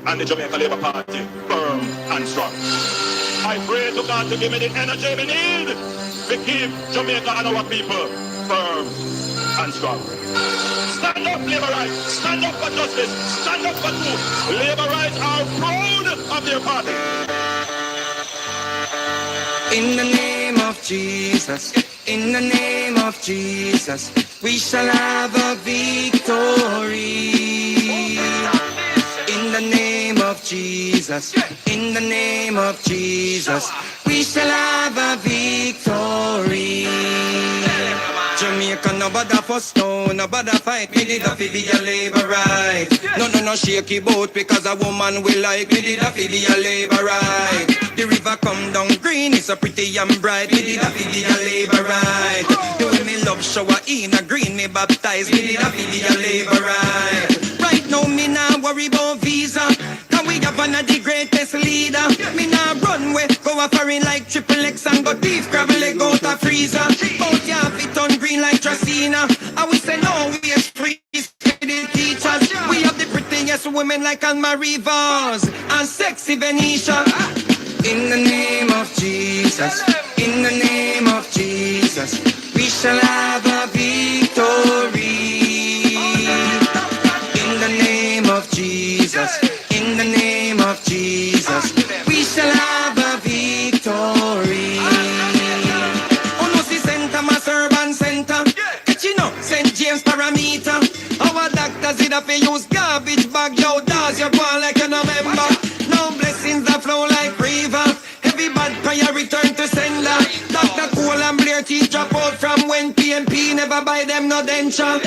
and the Jamaica Labour Party firm and strong. I pray to God to give me the energy we need to keep Jamaica and our people firm and strong. Stand up, labor rights. Stand up for justice. Stand up for truth. Labor rights are proud of their party. In the name of Jesus, in the name of Jesus, we shall have a victory. In the name of Jesus, in the name of Jesus, we shall have a victory. Jamaica, no bother for stone, no bother fight. We did a fi be a labor right. No shaky boat because a woman we like. We did a fi be a labor right. The river come down green, it's so pretty and bright. We did a fi be a labor right. The way me love shower in a green, me baptized. We did a fi be a labor right. Right now me nah worry about visa, cause we have one of the greatest leader. Me nah run way, go a foreign like Triple X and go beef crab leg out a freezer. Bout ya fit on green like Tracina. And we say no, we is free the teachers. We have the prettiest women like Anne-Marie Vaz and sexy Venetia. In the name of Jesus, in the name of Jesus, we shall have a victory. In the name of Jesus, in the name of Jesus, we shall have a victory. Oh no, see Center, Mass Urban Center, you know, St. James Parameter. Our doctors did have to use garbage bag, yo, does you go like you no member. No blessings that flow like river. Every bad prayer return to sender. Dr. Cole and Blair teach drop out from when PMP never buy them no denture.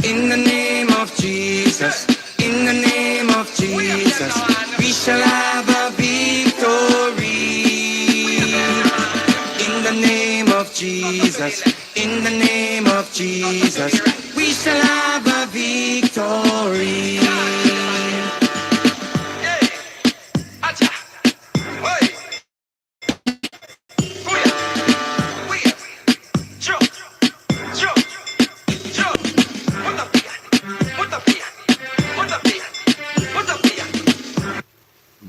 In the name of Jesus, in the name of Jesus, we shall have a victory. In the name of Jesus, in the name of Jesus, we shall have a victory.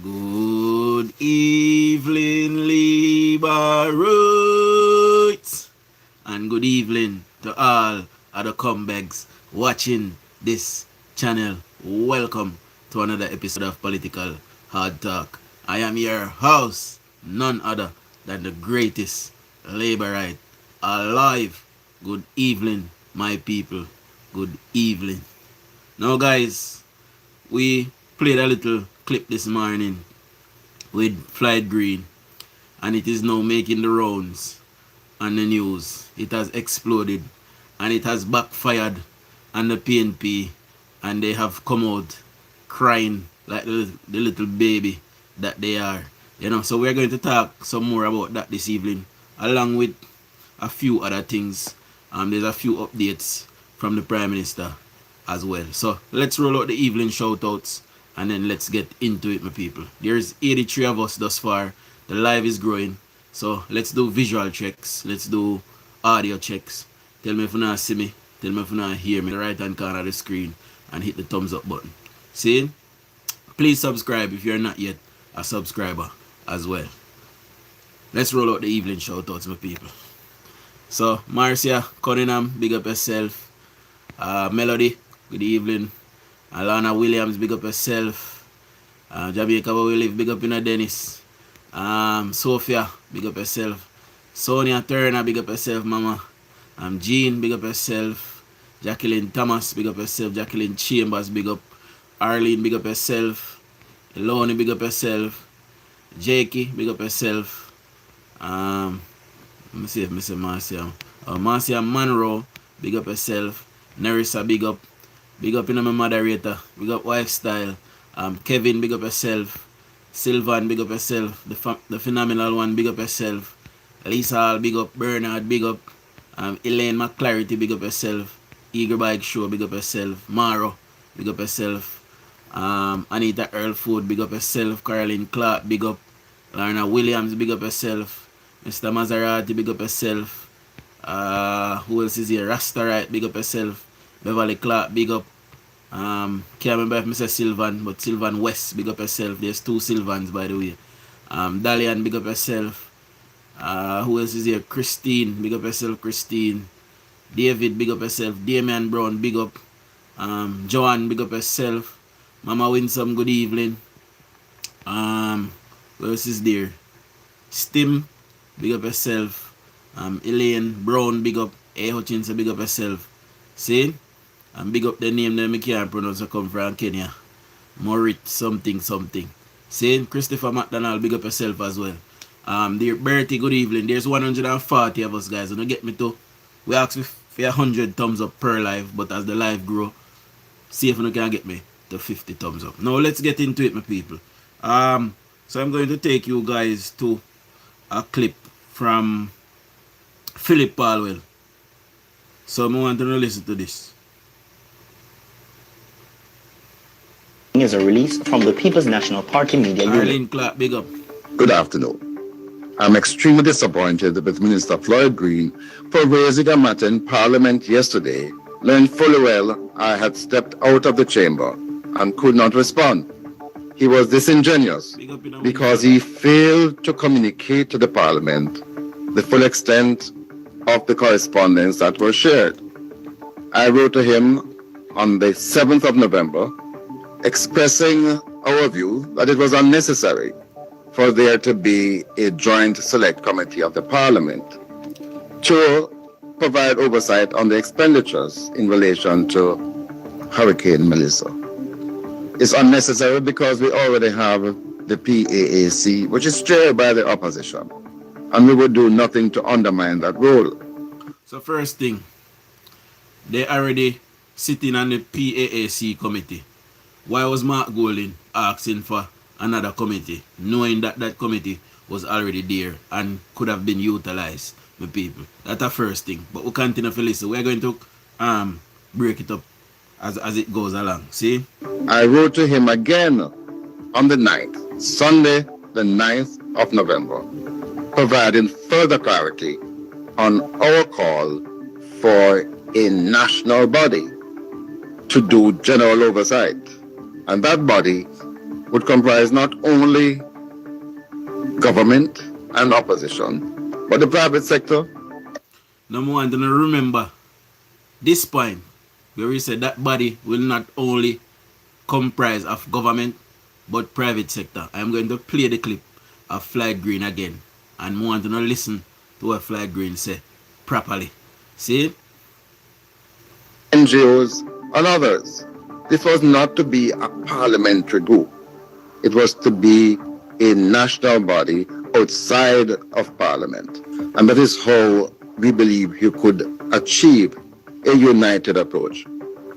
Good evening, Liberates, and good evening to all other comebacks watching this channel. Welcome to another episode of Political Hard Talk. I am your host, none other than the greatest Laborite alive. Good evening, my people. Good evening. Now, guys, we played a little clip this morning with Floyd Green, and it is now making the rounds on the news. It has exploded and it has backfired on the PNP, and they have come out crying like the little baby that they are. You know, so we're going to talk some more about that this evening, along with a few other things. There's a few updates from the Prime Minister as well. So let's roll out the evening shout-outs and then let's get into it, my people. There's 83 of us thus far. The live is growing. So let's do visual checks. Let's do audio checks. Tell me if you not see me. Tell me if you not hear me. The right hand corner of the screen and hit the thumbs up button. See? Please subscribe if you're not yet a subscriber as well. Let's roll out the evening shout-outs, my people. So Marcia Cunningham, big up yourself. Melody, good evening. Alana Williams, big up yourself. Jamaica where we live, big up in a Dennis. Sophia, big up yourself. Sonia Turner, big up yourself, mama. Jean, big up yourself. Jacqueline Thomas, big up yourself. Jacqueline Chambers, big up. Arlene, big up yourself. Eloni, big up yourself. Jakey, big up yourself. Let me see if I say Marcia. Marcia Monroe, big up yourself. Nerissa, big up. Big up in my moderator. Big up Lifestyle. Kevin, big up yourself. Sylvan, big up yourself. The phenomenal one, big up yourself. Lisa Hall, big up. Bernard, big up. Elaine McClarity, big up yourself. Eager Bike Show, big up yourself. Maro, big up yourself. Anita Earl Food, big up yourself. Caroline Clark, big up. Lorna Williams, big up yourself. Mr. Maserati, big up yourself. Who else is here? Rasta Right, big up yourself. Beverly Clark, big up. Can't remember if I say Sylvan, but Sylvan West, big up yourself. There's two Sylvans, by the way. Dalian, big up yourself. Who else is here? Christine, big up yourself, Christine. David, big up yourself. Damian Brown, big up. Joanne, big up yourself. Mama Winsome, good evening. Who else is there? Stim, big up yourself. Elaine Brown, big up. A. Hutchinson, big up yourself. See? And big up the name that I can't pronounce, I come from Kenya. Morit something something. See? Christopher McDonald, big up yourself as well. Dear Bertie, good evening. There's 140 of us, guys. Don't get me to. We ask for 100 thumbs up per live, but as the live grow, see if you can get me to 50 thumbs up. Now let's get into it, my people. So I'm going to take you guys to a clip from Philip Palwell. So I want to listen to this. Is a release from the People's National Party media unit. Arlene Clark, big up. Good afternoon. I'm extremely disappointed with Minister Floyd Green for raising a matter in Parliament yesterday, knowing fully well I had stepped out of the chamber and could not respond. He was disingenuous because he failed to communicate to the Parliament the full extent of the correspondence that was shared. I wrote to him on the 7th of November, expressing our view that it was unnecessary for there to be a joint select committee of the Parliament to provide oversight on the expenditures in relation to Hurricane Melissa. It's unnecessary because we already have the PAAC, which is chaired by the opposition, and we would do nothing to undermine that role. So first thing, they already sitting on the PAAC committee. Why was Mark Golding asking for another committee, knowing that that committee was already there and could have been utilized by people? That's the first thing. But we'll continue to listen. We're going to break it up as it goes along. See? I wrote to him again on the 9th, Sunday, the 9th of November, providing further clarity on our call for a national body to do general oversight. And that body would comprise not only government and opposition, but the private sector. Number one, to remember this point where we said that body will not only comprise of government, but private sector. I'm going to play the clip of Floyd Green again, and I want to listen to what Floyd Green said properly. See? NGOs and others. This was not to be a parliamentary group. It was to be a national body outside of Parliament. And that is how we believe you could achieve a united approach.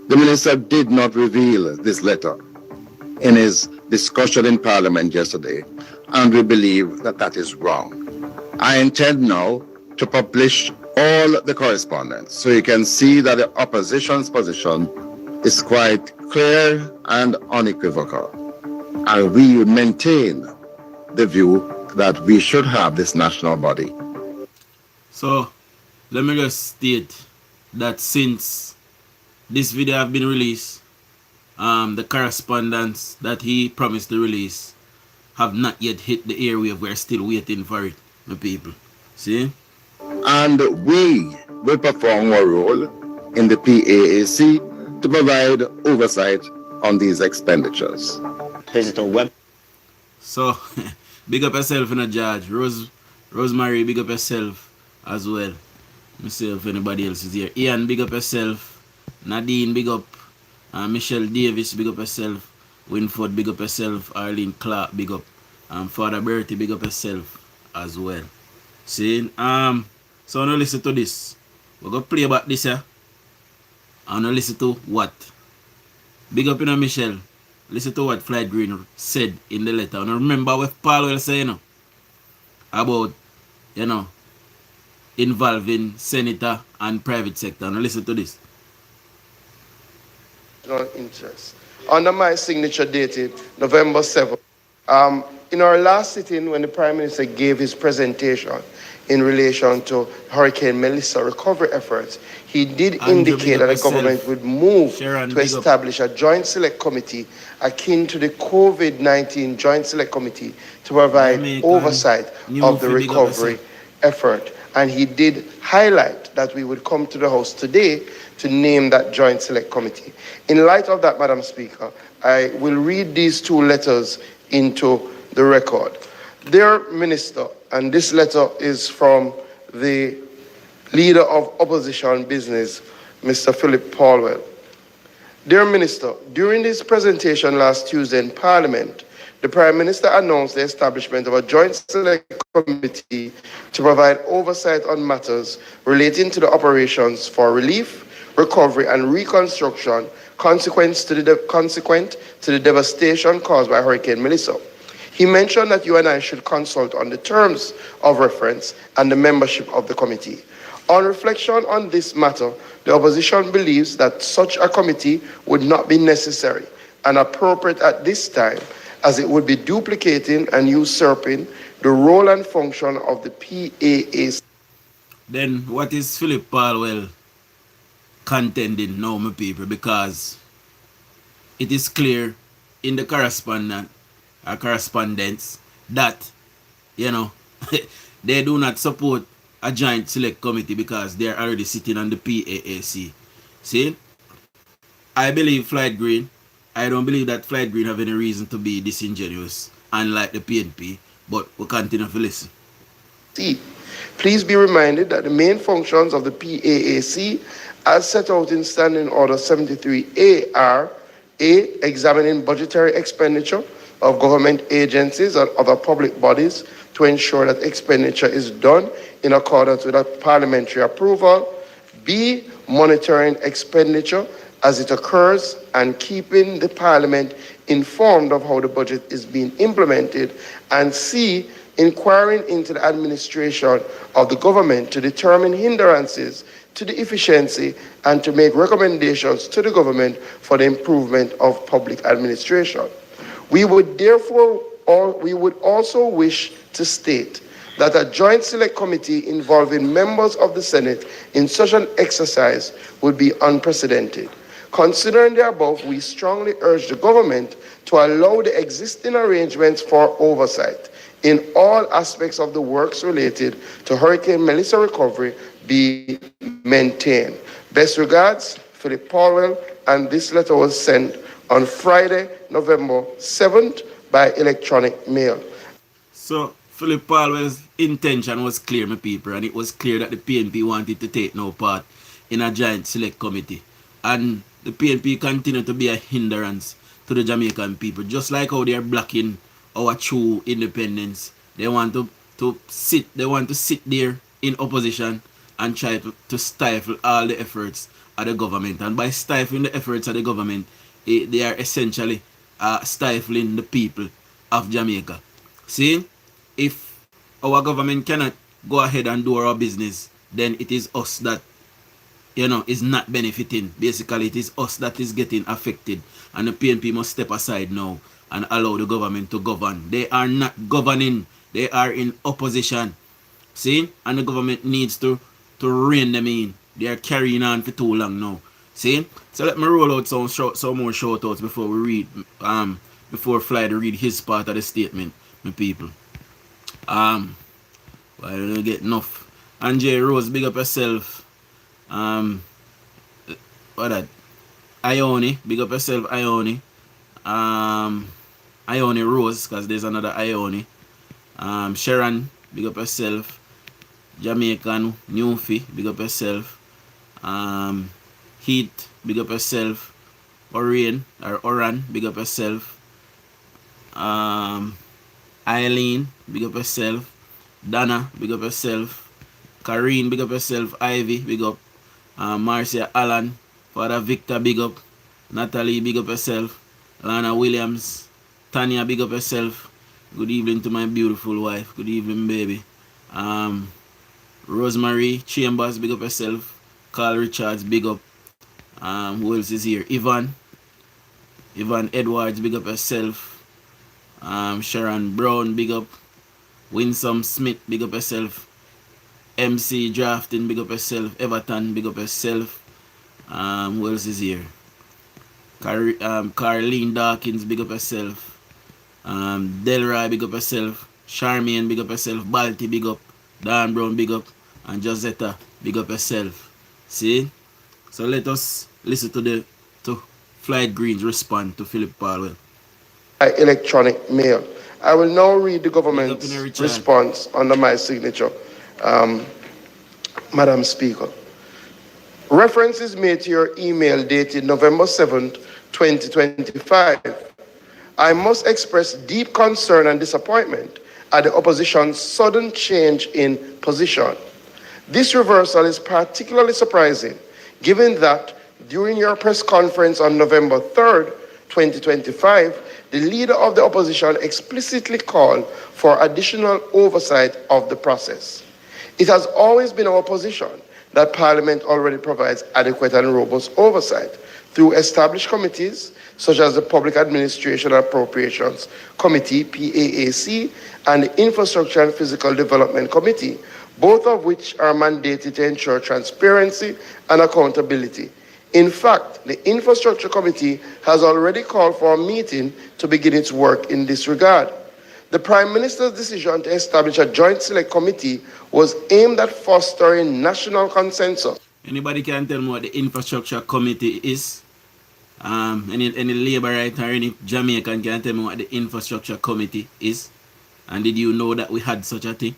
The minister did not reveal this letter in his discussion in Parliament yesterday, and we believe that that is wrong. I intend now to publish all the correspondence so you can see that the opposition's position is quite clear and unequivocal. And we maintain the view that we should have this national body. So, let me just state that since this video have been released, the correspondence that he promised to release have not yet hit the airwave. We're still waiting for it, my people. See? And we will perform our role in the PAAC to provide oversight on these expenditures. Visit our web. So, big up yourself in a judge. Rosemary, big up yourself as well. Myself, anybody else is here. Ian, big up yourself. Nadine, big up. Michelle Davis, big up yourself. Winford, big up yourself. Arlene Clark, big up. Father Bertie, big up yourself as well. See? So now listen to this. We're going to play about this here. And now listen to what? Big up, Michelle. Listen to what Floyd Green said in the letter. And remember what Paul will say, about, involving senator and private sector. Now listen to this. Interest. Under my signature dated November 7th, in our last sitting when the Prime Minister gave his presentation, in relation to Hurricane Melissa recovery efforts, he did indicate that the government would move to establish a joint select committee akin to the COVID-19 joint select committee to provide oversight of the recovery effort. And he did highlight that we would come to the House today to name that joint select committee. In light of that, Madam Speaker, I will read these two letters into the record. Dear Minister, and this letter is from the Leader of Opposition Business, Mr. Philip Paulwell. Dear Minister, during this presentation last Tuesday in Parliament, the Prime Minister announced the establishment of a joint select committee to provide oversight on matters relating to the operations for relief, recovery, and reconstruction consequent to the devastation caused by Hurricane Melissa. He mentioned that you and I should consult on the terms of reference and the membership of the committee. On reflection on this matter, the opposition believes that such a committee would not be necessary and appropriate at this time, as it would be duplicating and usurping the role and function of the PAAC. Then what is Philip Paulwell contending now, my people? Because it is clear in the correspondence that, you know, they do not support a joint select committee because they are already sitting on the PAAC. See, I believe Flight Green. I don't believe that Flight Green have any reason to be disingenuous, unlike the PNP, but we'll continue to listen. Please be reminded that the main functions of the PAAC, as set out in Standing Order 73A, are A, examining budgetary expenditure of government agencies and other public bodies to ensure that expenditure is done in accordance with a parliamentary approval, B, monitoring expenditure as it occurs and keeping the Parliament informed of how the budget is being implemented, and C, inquiring into the administration of the government to determine hindrances to the efficiency and to make recommendations to the government for the improvement of public administration. We would also wish to state that a joint select committee involving members of the Senate in such an exercise would be unprecedented. Considering the above, we strongly urge the government to allow the existing arrangements for oversight in all aspects of the works related to Hurricane Melissa recovery be maintained. Best regards, Philip Paulwell, and this letter was sent on Friday, November 7th by electronic mail. So, Philip Paulwell's intention was clear, my people, and it was clear that the PNP wanted to take no part in a joint select committee. And the PNP continue to be a hindrance to the Jamaican people, just like how they are blocking our true independence. They want to sit there in opposition and try to stifle all the efforts of the government. And by stifling the efforts of the government, they are essentially stifling the people of Jamaica. See, if our government cannot go ahead and do our business, then it is us that, you know, is not benefiting. Basically, it is us that is getting affected. And the PNP must step aside now and allow the government to govern. They are not governing. They are in opposition. See? And the government needs to rein them in. They are carrying on for too long now. See? So let me roll out some more shout outs before we read, before Fly to read his part of the statement, my people. I don't get enough. Anjay Rose, big up yourself. What that? Ione, big up yourself, Ione. Ione Rose, because there's another Ione. Sharon, big up yourself. Jamaican, Newfie, big up yourself. Heat, big up yourself. Oran, big up yourself. Eileen, big up yourself. Donna, big up yourself. Karine, big up yourself. Ivy, big up. Marcia Allen, Father Victor, big up. Natalie, big up yourself. Lana Williams, Tanya, big up yourself. Good evening to my beautiful wife. Good evening, baby. Rosemary Chambers, big up yourself. Carl Richards, big up. Who else is here? Ivan Edwards, big up yourself. Sharon Brown, big up. Winsome Smith, big up yourself. MC Drafting, big up yourself. Everton, big up yourself. Who else is here? Carlene Dawkins, big up yourself. Delroy, big up yourself. Charmaine, big up yourself. Balti, big up. Dan Brown, big up. And Josetta, big up yourself. See? So let us listen to Flight Green's respond to Philip Palwell. Electronic mail. I will now read the government's response under my signature, Madam Speaker. Reference is made to your email dated November 7th, 2025. I must express deep concern and disappointment at the opposition's sudden change in position. This reversal is particularly surprising, given that during your press conference on November 3rd, 2025, the leader of the opposition explicitly called for additional oversight of the process. It has always been our position that Parliament already provides adequate and robust oversight through established committees such as the Public Administration and Appropriations Committee, PAAC, and the Infrastructure and Physical Development Committee, both of which are mandated to ensure transparency and accountability. In fact, the Infrastructure Committee has already called for a meeting to begin its work in this regard. The Prime Minister's decision to establish a joint select committee was aimed at fostering national consensus. Anybody can tell me what the Infrastructure Committee is? Any Labour right or any Jamaican can tell me what the Infrastructure Committee is? And did you know that we had such a thing?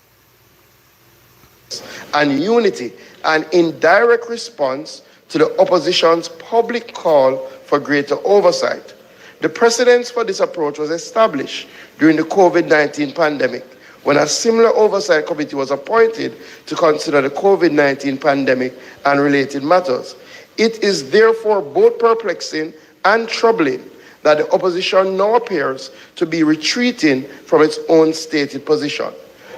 And unity, an indirect response to the opposition's public call for greater oversight. The precedence for this approach was established during the COVID-19 pandemic, when a similar oversight committee was appointed to consider the COVID-19 pandemic and related matters. It is therefore both perplexing and troubling that the opposition now appears to be retreating from its own stated position.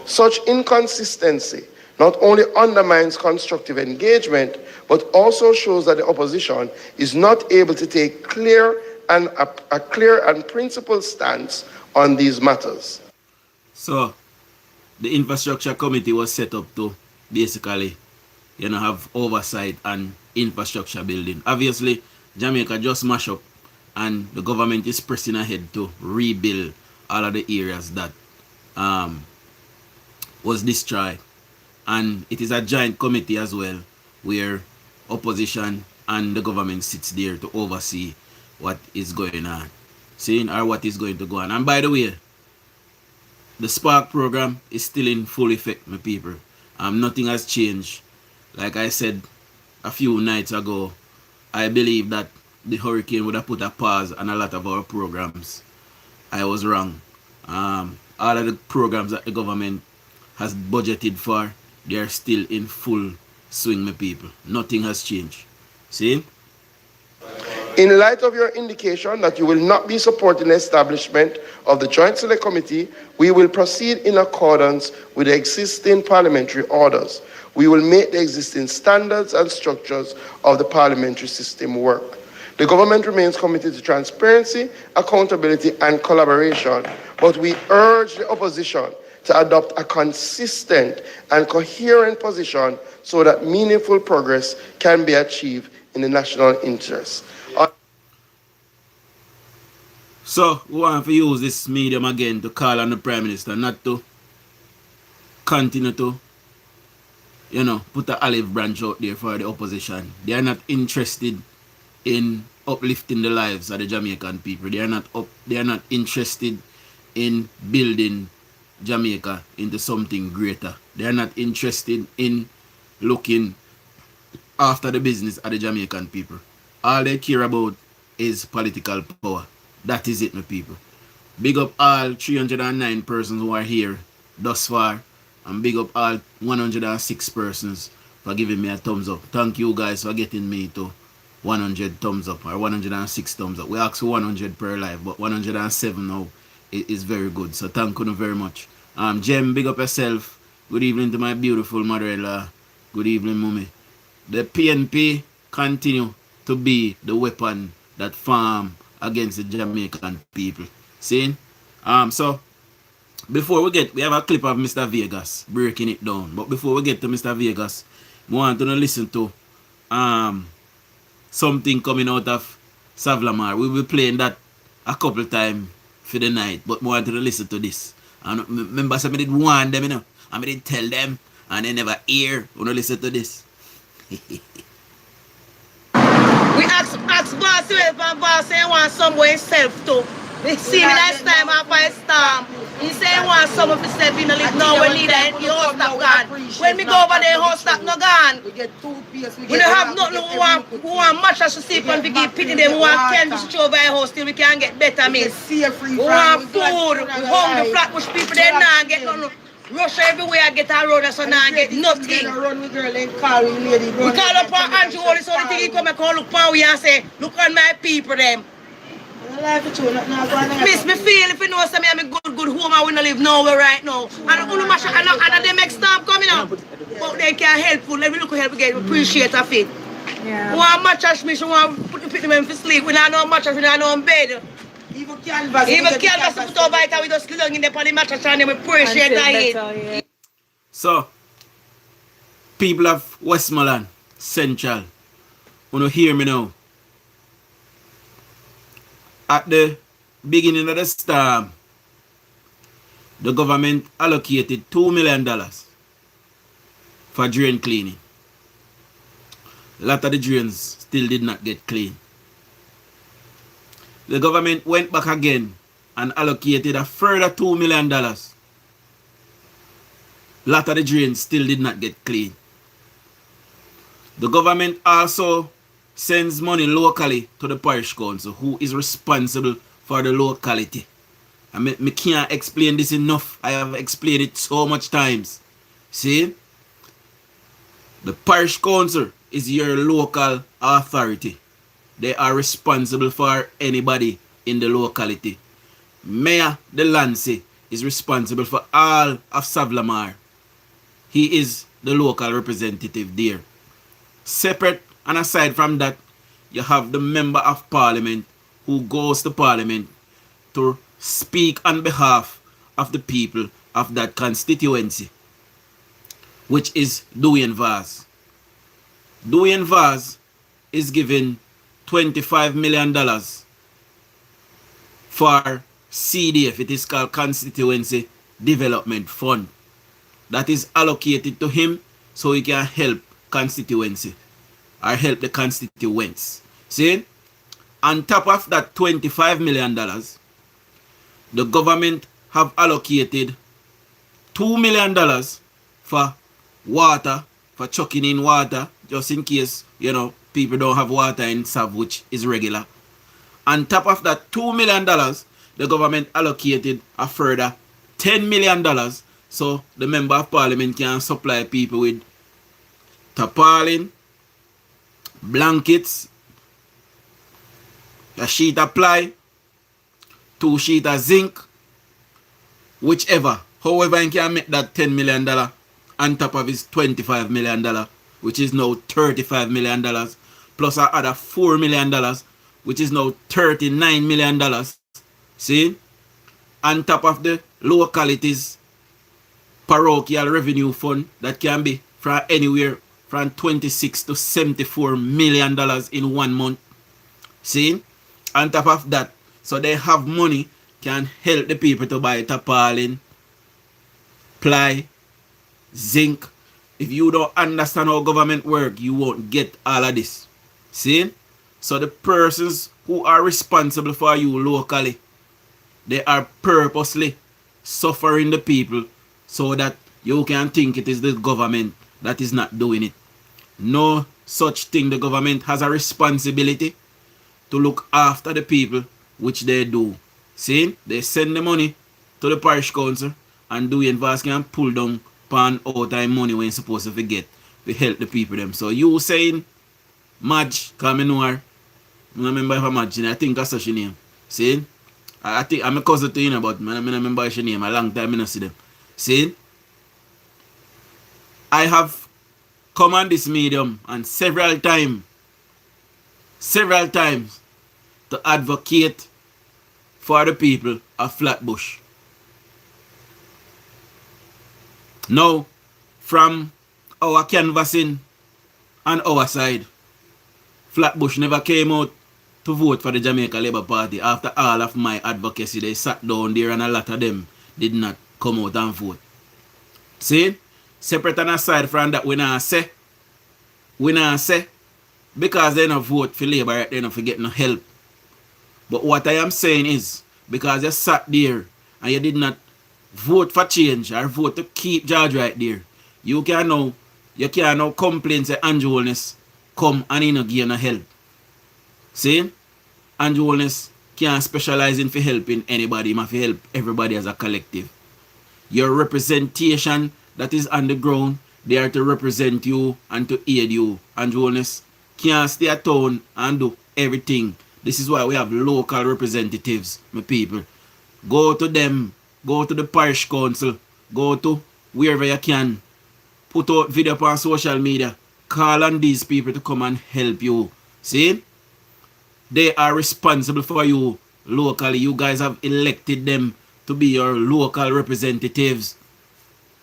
Such inconsistency not only undermines constructive engagement, but also shows that the opposition is not able to take a clear and principled stance on these matters. So, the Infrastructure Committee was set up to basically, have oversight and infrastructure building. Obviously, Jamaica just mash up and the government is pressing ahead to rebuild all of the areas that was destroyed. And it is a giant committee as well, where opposition and the government sits there to oversee what is going on. Or what is going to go on. And by the way, the Spark program is still in full effect, my people. Nothing has changed. Like I said a few nights ago, I believe that the hurricane would have put a pause on a lot of our programs. I was wrong. All of the programs that the government has budgeted for, they are still in full swing, my people. Nothing has changed. See? In light of your indication that you will not be supporting the establishment of the Joint Select Committee, we will proceed in accordance with the existing parliamentary orders. We will make the existing standards and structures of the parliamentary system work. The government remains committed to transparency, accountability, and collaboration, but we urge the opposition to adopt a consistent and coherent position so that meaningful progress can be achieved in the national interest. So, we want to use this medium again to call on the Prime Minister not to continue to, put an olive branch out there for the opposition. They are not interested in uplifting the lives of the Jamaican people. They are not interested in building Jamaica into something greater. They are not interested in looking after the business of the Jamaican people. All they care about is political power. That is it, my people. Big up all 309 persons who are here thus far. And big up all 106 persons for giving me a thumbs up. Thank you guys for getting me to 100 thumbs up or 106 thumbs up. We asked for 100 per live, but 107 now is very good. So thank you very much. Jem, big up yourself. Good evening to my beautiful mother-in-law. Good evening, mommy. The PNP continue to be the weapon that farm against the Jamaican people. See? So before we have a clip of Mr. Vegas breaking it down. But before we get to Mr. Vegas, we want to listen to something coming out of Savlamar. We will be playing that a couple times for the night, but we want to listen to this. And remember, I did warn them, you know, I did tell them, and they never hear. We want to listen to this. We ask boss to help and boss say he want somewhere himself too. See me last time after a storm. He say he want some of himself in the live now when need it, the house stop gone. When me go over there, the house stop no gone. We don't have nothing, we want mattress to sleep on, we give pity them, we want canvas to over our house till we can get better meals. We want food, we hungry flatbush people, they not get nothing. Rush everywhere, get a road, so now get nothing. We call up on Andrew, all this only thing he come and call look on we and say, look on my people them. Miss me feel if you know some I'm a good home and we don't live nowhere right now. And only mash and they make stuff coming up. But they can helpful. Let me look help again. We appreciate of it. Yeah. We want mattress, we want to put them for sleep. We don't know mattress, we don't know bed. Even canvas to put over it and we just lay in the mattress and we appreciate it. So, people of Westmoreland, Central, wanna hear me now. At the beginning of the storm, the government allocated $2 million for drain cleaning. A lot of the drains still did not get clean. The government went back again and allocated a further $2 million. A lot of the drains still did not get clean. The government also sends money locally to the parish council, who is responsible for the locality. I can't explain this enough. I have explained it so much times. See? The parish council is your local authority. They are responsible for anybody in the locality. Mayor Delancey is responsible for all of Savlamar. He is the local representative there. Separate and aside from that, you have the member of parliament who goes to parliament to speak on behalf of the people of that constituency, which is DUJON'S. DUJON'S is given $25 million for CDF. It is called Constituency Development Fund. That is allocated to him so he can help constituency or help the constituents. See? On top of that $25 million, the government have allocated $2 million for water, for chucking in water, just in case, you know, people don't have water in Sav, which is regular. On top of that $2 million, the government allocated a further $10 million so the member of parliament can supply people with tarpaulin, blankets, a sheet of ply, 2 sheets of zinc, whichever. However, he can make that $10 million on top of his $25 million, which is now $35 million, plus another $4 million, which is now $39 million. See? On top of the localities parochial revenue fund that can be from anywhere from $26 to $74 million in 1 month. See? On top of that, so they have money, can help the people to buy tarpaulin, ply, zinc. If you don't understand how government work, you won't get all of this. See? So the persons who are responsible for you locally, they are purposely suffering the people so that you can think it is the government that is not doing it. No such thing. The government has a responsibility to look after the people, which they do. See? They send the money to the parish council and DUJON'S can pull down pan out time money when you're supposed to forget to help the people them. So you saying Madge, come in I remember if I'm Madge, I think that's such a name. See? I think I'm a cousin to you, but I don't remember her name. A long time I don't see them. See? I have come on this medium and several times to advocate for the people of Flatbush. Now, from our canvassing on our side, Flatbush never came out to vote for the Jamaica Labour Party. After all of my advocacy, they sat down there and a lot of them did not come out and vote. See? Separate and aside from that, we not say, because they don't vote for Labour, they don't get no help. But what I am saying is, because you sat there and you did not vote for change or vote to keep George right there, you can now complain say Andrew Holness come and he no give no help. See? Andrew Holness can't specialize in for helping anybody, he must help everybody as a collective. Your representation that is on the ground, they are to represent you and to aid you. Andrew Holness can't stay at town and do everything. This is why we have local representatives, my people. Go to them, go to the parish council, go to wherever you can. Put out video on social media. Call on these people to come and help you. See? They are responsible for you locally. You guys have elected them to be your local representatives.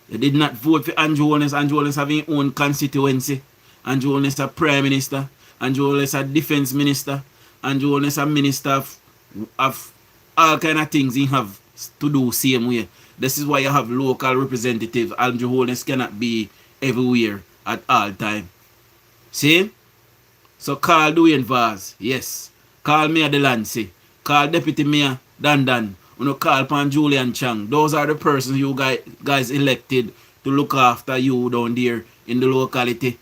You did not vote for Andrew Holness. Andrew Holness have his own constituency. Andrew Holness a prime minister. Andrew Holness a defense minister. Andrew Holness a minister of all kind of things he have to do same way. This is why you have local representatives. Andrew Holness cannot be everywhere at all time. See? So call Dwayne Vaz. Yes. Call Mayor Delancey. Call Deputy Mayor Dan. Call upon Julian Chang. Those are the persons you guys elected to look after you down there in the locality.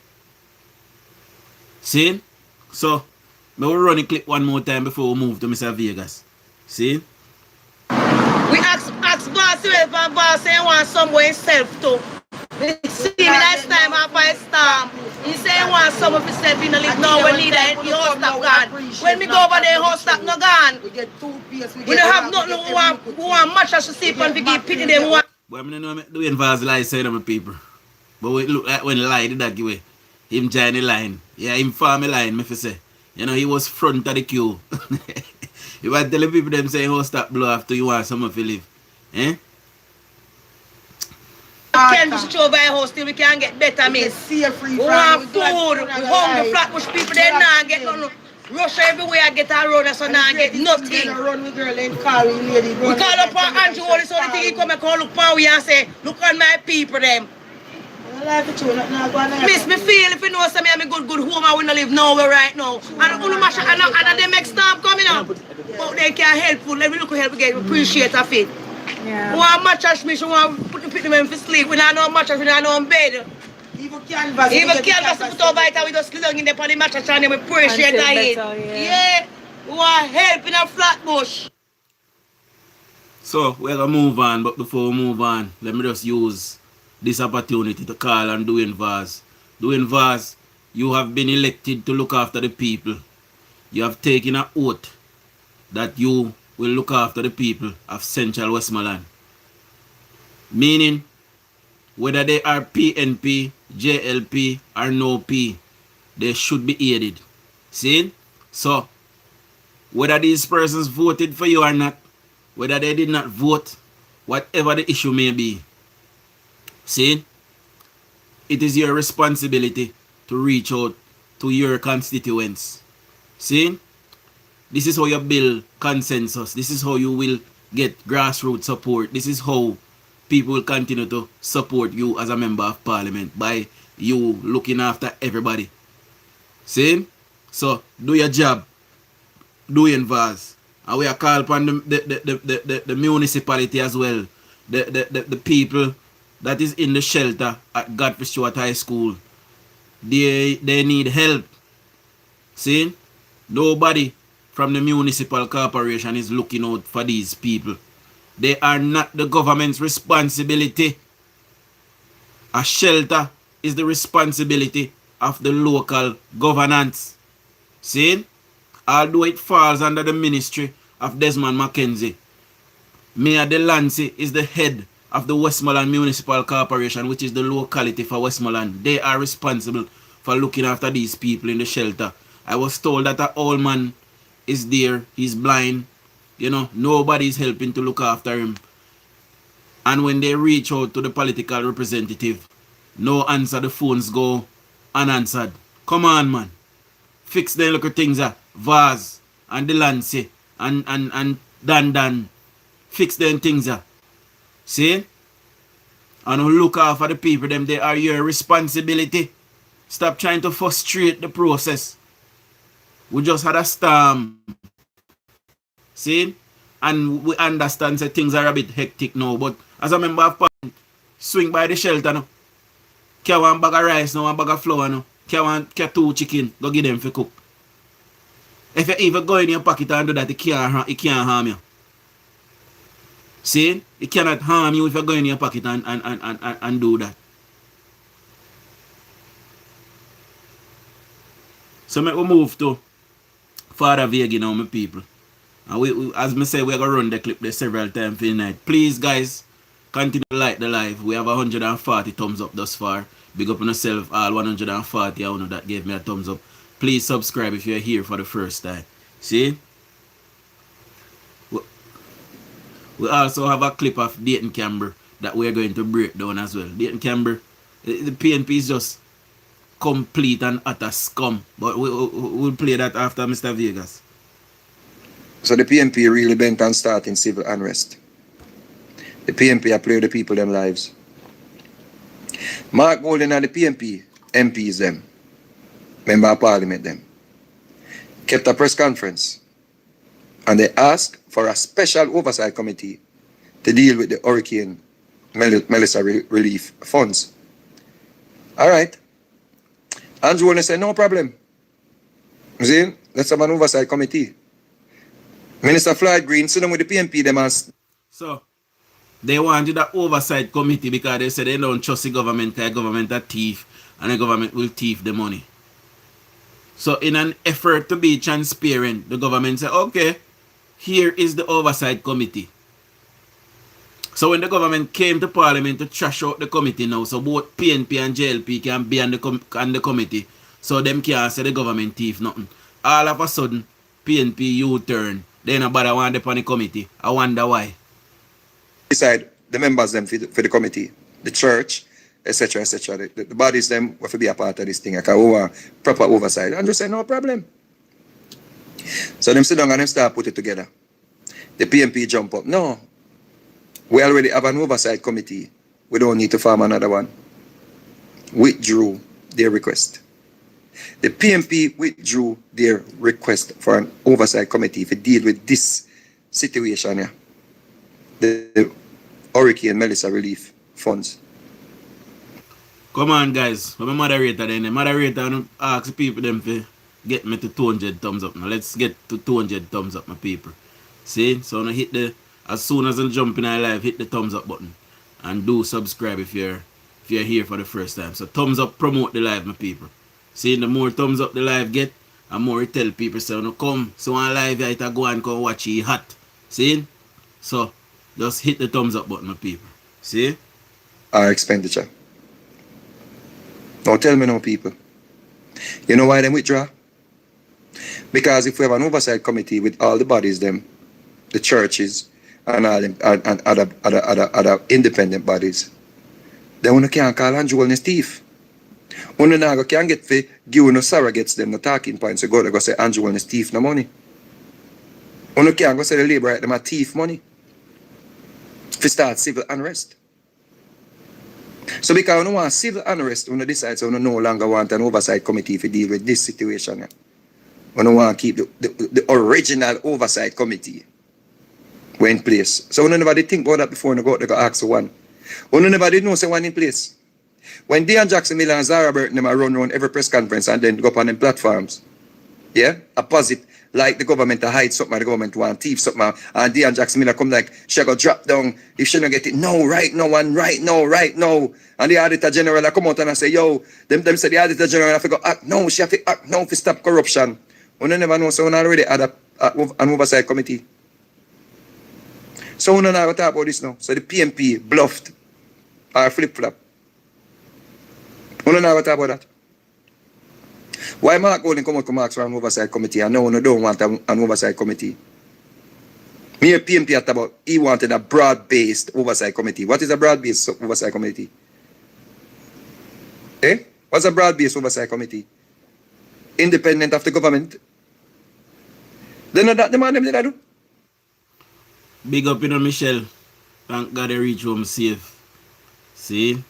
See? So, I will run the clip one more time before we move to Mr. Vegas. See? We ask boss to help and boss say he want somewhere himself too. See me last time after a storm. He say he want some of himself in the league. No, we need it. The house stop gone. When we go over there, house stop no gone. We get we don't have nothing. We want matches to sleep and we give pity them. But I don't know doing Vaz lie side of my people. But we look like when lie did that give way. Him join the line. Yeah, him farm the line, me fi say. You know, he was front of the queue. If I tell the people them say house stop blow after you want someone to live. Eh? Can't just show by house till we can get better meals. We want food. We hungry Flatbush people, they not get no rush everywhere, get a road, so now get nothing. We call up on Andrew Holness, so the thing he come and call look upon we and say, look on my people them. Miss me feel if you know some I'm a good home I will not live nowhere right now. And only mash and they make stuff coming up. But they can help food. Let me look help again. We appreciate of it. Yeah. We want mattress me, so we want put them for sleep. We don't know mattress, we don't know bed. Even canvas put over it and we just sleep in the mattress and we appreciate it. Yeah. We want help in a Flatbush. So we're gonna move on, but before we move on, let me just use this opportunity to call on Dwayne Vaz. Dwayne Vaz, you have been elected to look after the people. You have taken an oath that you will look after the people of Central Westmoreland. Meaning, whether they are PNP, JLP, or no P, they should be aided. See? So, whether these persons voted for you or not, whether they did not vote, whatever the issue may be, see? It is your responsibility to reach out to your constituents. See? This is how you build consensus. This is how you will get grassroots support. This is how people will continue to support you as a member of parliament, by you looking after everybody. See? So, do your job. Dwayne Vaz. And we are called upon the municipality as well. The people that is in the shelter at Godfrey Stewart High School. They need help. See? Nobody from the municipal corporation is looking out for these people. They are not the government's responsibility. A shelter is the responsibility of the local governance. See? Although it falls under the ministry of Desmond McKenzie, Mayor Delancey is the head of the Westmoreland Municipal Corporation, which is the locality for Westmoreland. They are responsible for looking after these people in the shelter. I was told that an old man is there, he's blind, you know, nobody's helping to look after him. And when they reach out to the political representative, no answer, the phones go unanswered. Come on, man. Fix the little things, Vaz and Delancey and Dan. Fix them things, See? And look out for the people, them, they are your responsibility. Stop trying to frustrate the process. We just had a storm. See? And we understand that things are a bit hectic now, but as a member of parliament, swing by the shelter now. Carry one bag of rice now, one bag of flour now. Carry 2 chicken, go give them for cook. If you even go in your pocket and do that, it can't harm you. See? It cannot harm you if you go in your pocket and do that. So we move to Father Vega now, my people. And we as I say, we're going to run the clip there several times for the night. Please, guys, continue to like the live. We have 140 thumbs up thus far. Big up on yourself, all 140 I know that gave me a thumbs up. Please subscribe if you're here for the first time. See? We also have a clip of Dayton Camber that we're going to break down as well. Dayton Camber, the PNP is just complete and utter scum. But we'll play that after Mr. Vegas. So the PNP really bent on starting civil unrest. The PNP have played the people them lives. Mark Golden and the PNP, MPs them, member of parliament them, kept a press conference and they asked for a special oversight committee to deal with the Hurricane Melissa relief funds. All right. Andrew Walden said, no problem. See, let's have an oversight committee. Minister Floyd Green, sit down with the PNP, them asked. So, they wanted that oversight committee because they said they don't trust the government because the government are thief and the government will thief the money. So, in an effort to be transparent, the government said, okay, here is the oversight committee. So, when the government came to parliament to trash out the committee now, so both PNP and JLP can be on the committee, so them can't say the government thief nothing. All of a sudden, PNP U-turn. They nobody want them on the committee. I wonder why. Decide the members them for the committee, the church, etc., etc. The bodies them have to be a part of this thing. I can proper oversight. And just say no problem. So them sit down and them start put it together. The PNP jump up. No, we already have an oversight committee. We don't need to form another one. Withdrew their request. The PNP withdrew their request for an oversight committee to deal with this situation here. The Hurricane Melissa relief funds. Come on, guys. I'm a moderator then. The moderator ask people them to get me to 200 thumbs up. Now let's get to 200 thumbs up, my people. See? So now hit the, as soon as I jump in our live, hit the thumbs up button. And do subscribe if you're here for the first time. So thumbs up, promote the live, my people. See, the more thumbs up the live get, and more it tell people, so no come, so on live, I go and come watch it hot. See? So, just hit the thumbs up button, my people. See? Our expenditure. Now tell me now, people. You know why they withdraw? Because if we have an oversight committee with all the bodies, them, the churches, and all them, and other independent bodies, then we can't call Andrew Walden thief. When you can't get for give no surrogates them the talking points, you go say Andrew Walden thief no money. When you can't go say the labor right them a thief money. To start civil unrest. So because we want civil unrest, we decide so we no longer want an oversight committee to deal with this situation. We don't want to keep the original oversight committee in place. So we never did think about that before we go ask for one. We never did know say one in place. When Dion Jackson Miller and Zara Burton them run around every press conference and then go up on them platforms, yeah, opposite like the government to hide something, the government want thief something, and Dion Jackson Miller come like she go drop down if she don't get it. No, right now, and right now. And the Auditor General come out and say, yo, them say the Auditor General have to go act now, she have to act now to stop corruption. We never know, so we already had an oversight committee. So we don't know talk about this now. So the PNP bluffed or flip-flop. We don't know talk about that. Why Mark Golden come out to ask for an oversight committee and no one don't want an oversight committee? Me PNP at about he wanted a broad-based oversight committee. What is a broad-based oversight committee? Eh? What's a broad-based oversight committee? Independent of the government. They know that the man them did I do. Big up, Michelle. Thank God they reach home safe. See?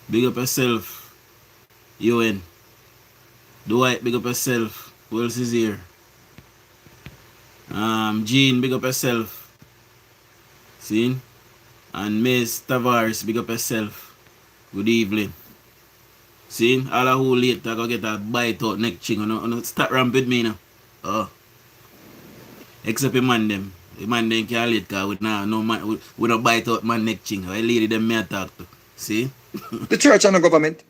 Big up yourself. UN. Dwight, big up yourself. Who else is here? Jean, big up yourself. See? And Miss Tavares, big up yourself. Good evening. See? All of who late, I go get a bite out neck ching. No, start ramp with me now. Oh. Except the man them. The man them can't late because we don't bite out man neck ching. I lady them may talk to. See? The church and the government.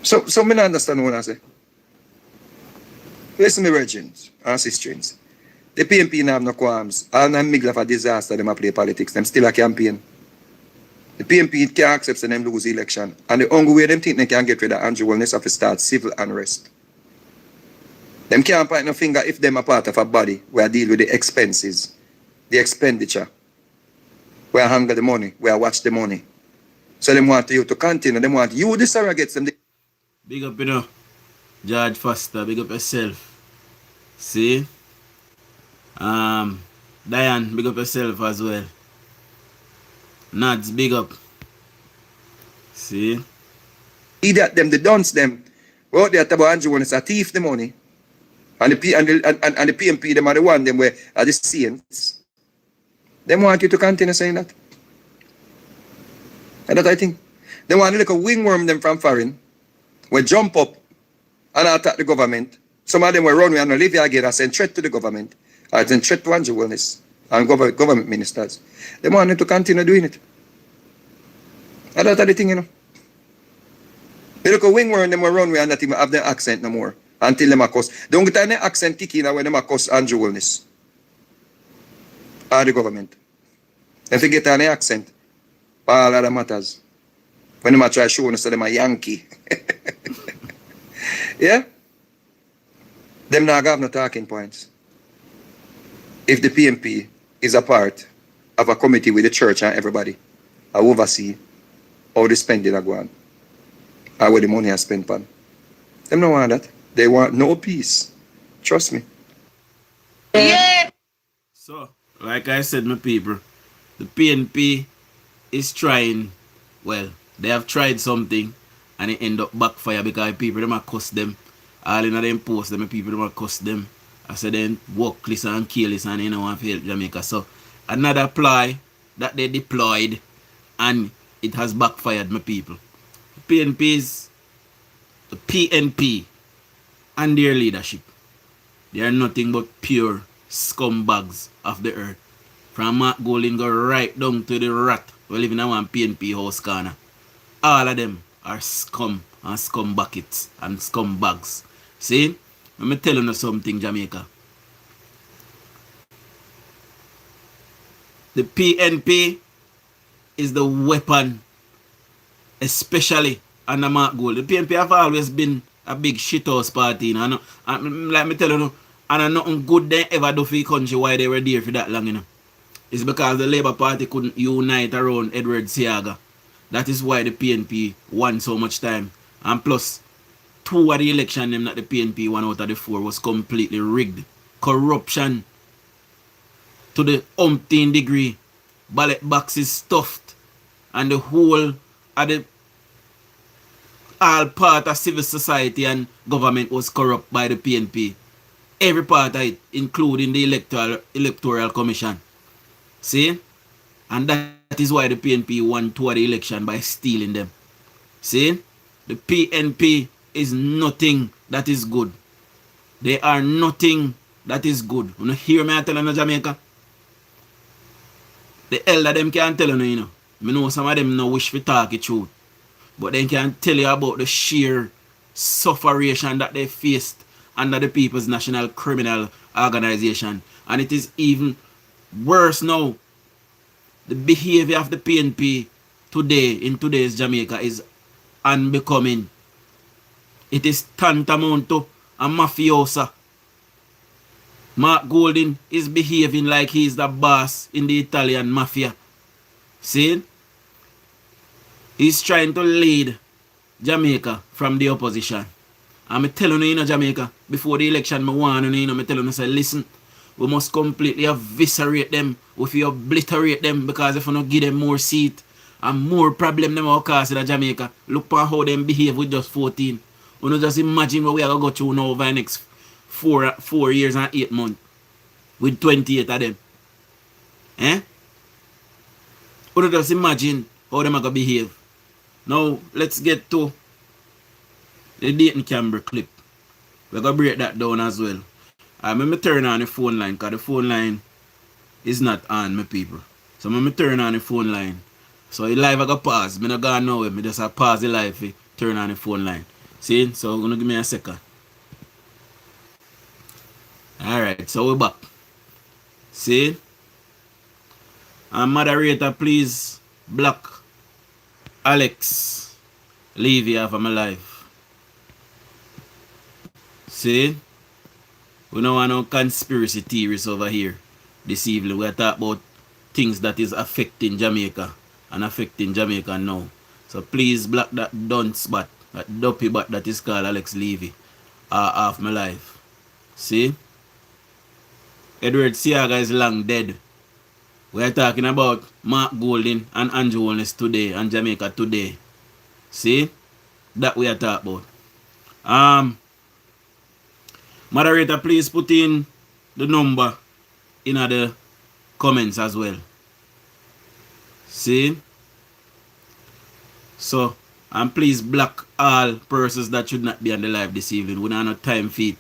So me not understand what I say. Listen, me virgins and sisters. The PNP now have no qualms. All them middle of a disaster, them a play politics. Them still a campaign. The PNP can't accept them lose the election. And the only way them think they can get rid of Andrew Wellness have to start civil unrest. Them can't point no finger if them a part of a body where I deal with the expenses, the expenditure, where I handle the money, where I watch the money. So them want you to continue. Them want you, the surrogates, them. Big up, George Foster, big up yourself. See? Diane, big up yourself as well. Nads, big up. See? Idiot them, the dunce them. Well, they are about Andrew when it's a thief the money. And the PNP, them are the one, them where are the saints. Them want you to continue saying that. And that I think. They want to look a wingworm them from foreign. We jump up and attack the government. Some of them will run away and live here again and send threat to the government. And send threat to Andrew Wellness and government ministers. They want you to continue doing it. And that's the thing, you know. They look a wingworm, them will run away and not even have their accent no more. Until them a cuss. Don't get any accent kick in when them a cuss Andrew Wellness. Or the government. If you get any accent, all of that matters. When them a try show us that them a Yankee. Yeah? Them not have no talking points. If the PNP is a part of a committee with the church and everybody, I oversee how the spending are going, or where the money is spent on. Them don't want that. They want no peace. Trust me. Yeah. So, like I said, my people, the PNP is trying, well, they have tried something and it end up backfire because people them a cuss them. All in them post them, people them a cuss them. I said then workless and careless and they don't want to help Jamaica. So another ploy that they deployed and it has backfired, my people. The PNP and their leadership, they are nothing but pure scumbags of the earth. From Mark Golding go right down to the rat who live in a one PNP house corner. All of them are scum and scum buckets and scumbags. See? Let me tell you something, Jamaica. The PNP is the weapon, especially under Mark Gold. The PNP have always been a big shithouse party. You know? And like me tell you, and nothing good they ever do for the country why they were there for that long. You know? It's because the Labour Party couldn't unite around Edward Seaga. That is why the PNP won so much time. And plus, 2 of the election them that the PNP won out of the 4 was completely rigged. Corruption to the umpteen degree. Ballot boxes stuffed. And the whole of the all part of civil society and government was corrupt by the PNP. Every part of it, including the electoral commission. See? And that is why the PNP won 2 of the election by stealing them. See? The PNP is nothing that is good. They are nothing that is good. You know, hear me tell you, Jamaica? The elder them can't tell you, you know. I know some of them no wish to talk the truth. But they can tell you about the sheer sufferation that they faced under the People's National Criminal Organization. And it is even worse now. The behavior of the PNP today, in today's Jamaica, is unbecoming. It is tantamount to a mafiosa. Mark Golding is behaving like he's the boss in the Italian mafia. See? He's trying to lead Jamaica from the opposition. I'm telling you, Jamaica, before the election, I warn you, I'm telling you, say, listen, we must completely eviscerate them, if we obliterate them, because if we don't give them more seat and more problem them will cause in Jamaica. Look at how them behave with just 14. You know, just imagine what we are going to go through now over the next 4 years and 8 months with 28 of them. Eh? You know, just imagine how them are going to behave. Now, let's get to the Dayton Camber clip. We're going to break that down as well. I'm going to turn on the phone line because the phone line is not on, my people. So I'm going to turn on the phone line. So the live I got pause. I'm not going nowhere. I just have pause the live to turn on the phone line. See? So I'm going to give me a second. Alright, so we're back. See? And moderator, please block Alex Levy off of my life. See? We don't want no conspiracy theories over here. This evening we're talking about things that is affecting Jamaica and affecting Jamaica now. So please block that dunce bat, that dopey bat that is called Alex Levy off my life. See? Edward Siaga is long dead. We are talking about Mark Golding and Andrew Holness today and Jamaica today. See? That we are talking about. Moderator, please put in the number in the comments as well. See? So, and please block all persons that should not be on the live this evening. We don't have no time for it.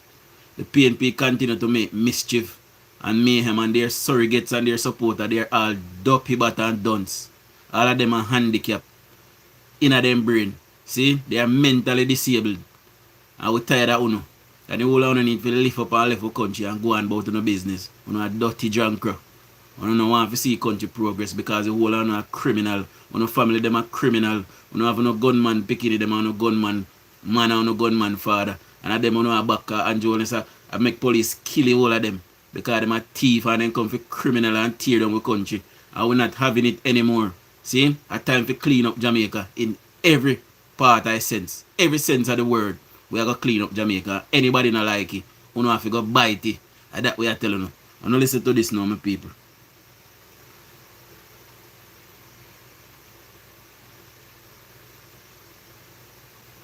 The PNP continue to make mischief and mayhem, and their surrogates and their supporters, they're all dopey bat and dunce. All of them are handicapped in them brain. See? They are mentally disabled. And we're tired of Uno. And the whole of need to lift up and left the country and go on about no business. You know, a dirty drunk. You don't want to see country progress because the whole of are criminal. You know, family them are criminal. You don't have no gunman picking them and no gunman man and no gunman father. And them you know back and Jones I make police kill the whole of them because them are thief and then come for criminal and tear down the country. And we're not having it anymore. See? A time to clean up Jamaica in every part I sense. Every sense of the word. We are going to clean up Jamaica. Anybody not like it, you know have to go bite it. And that we are telling you. And now listen to this now, my people.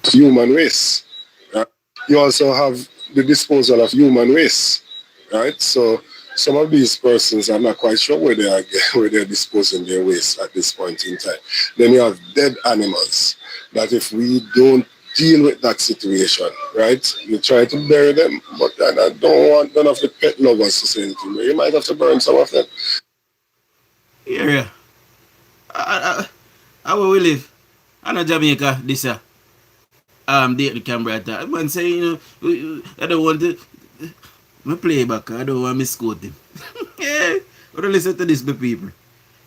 Human waste. Right? You also have the disposal of human waste. Right? So some of these persons, I'm not quite sure where they're disposing their waste at this point in time. Then you have dead animals. That if we don't deal with that situation, right? You try to bury them, but I don't want none of the pet lovers to say anything. You might have to burn some of them. Yeah. How will we live? I know Jamaica this year. Date the camera at that. Man say, you know, I don't want to play back. I don't want to misquote him. Yeah. But listen to this, my people.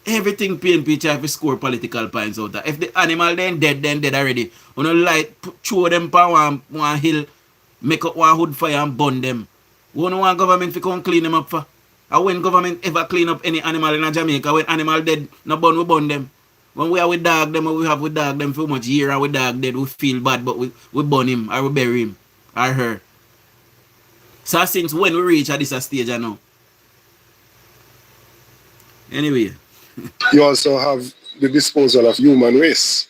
Everything PNP try to score political points out there. If the animal then dead already. You know, like, throw them on one hill, make up one hood fire and burn them. We don't want government to come clean them up for. And when government ever clean up any animal in Jamaica, when animal dead, no burn, we burn them. When we are with dog them, we have with dog them for much year and with dog dead, we feel bad, but we burn him or we bury him or her. So since when we reach at this stage now? Anyway. You also have the disposal of human waste,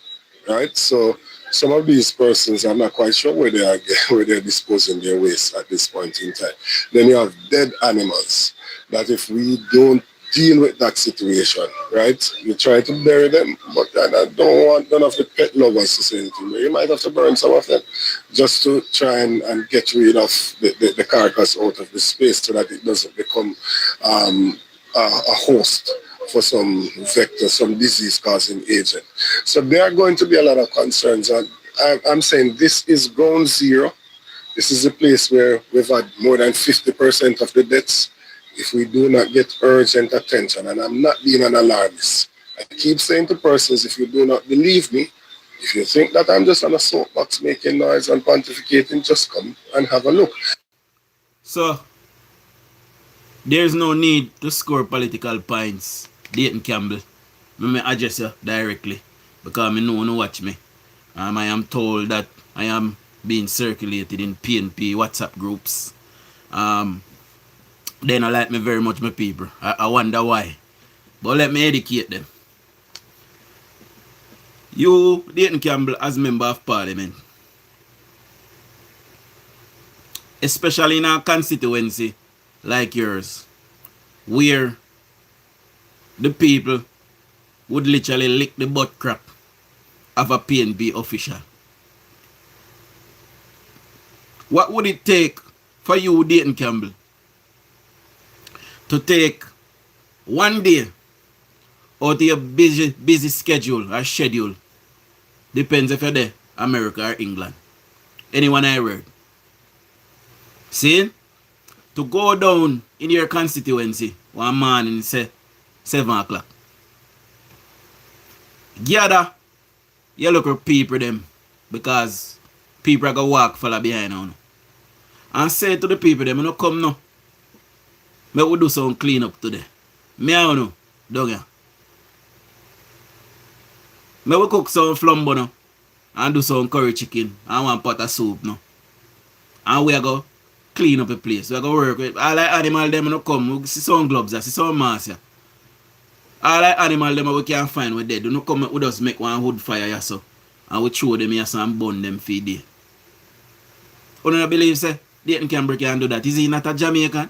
right? So some of these persons, I'm not quite sure where they're disposing their waste at this point in time. Then you have dead animals. That if we don't deal with that situation, right? You try to bury them, but I don't want none of the pet lovers to say anything. You might have to burn some of them just to try and get rid of the carcass out of the space so that it doesn't become a host for some vector, some disease-causing agent. So there are going to be a lot of concerns. And I'm saying this is ground zero. This is a place where we've had more than 50% of the deaths if we do not get urgent attention. And I'm not being an alarmist. I keep saying to persons, if you do not believe me, If you think that I'm just on a soapbox making noise and pontificating, just come and have a look. So, there's no need to score political points, Dayton Campbell. Let me address you directly because I know you watch me. I am told that I am being circulated in PNP WhatsApp groups. They don't like me very much, my people. I wonder why. But let me educate them. You, Dayton Campbell, as member of parliament, especially in a constituency like yours, where the people would literally lick the butt crack of a PNP official. What would it take for you, Dayton Campbell, to take one day out of your busy schedule or schedule? Depends if you're there, America or England. Anyone I heard. See? To go down in your constituency one morning, say 7 o'clock. Gather your local people them, because people are going to walk follow behind on. And say to the people them, you know, come now. Me will do some clean up today. Me and you down here. Me will cook some flambo now and do some curry chicken and one pot of soup now. And we are going to clean up the place. We are going to work with all the animal them, you know, come. We see some gloves, see some mask here. All the animal them we can find with dead. Do not come with us make one wood fire here so. And we throw them here so and burn them for day. You don't believe say Dayton Campbell can do that? Is he not a Jamaican?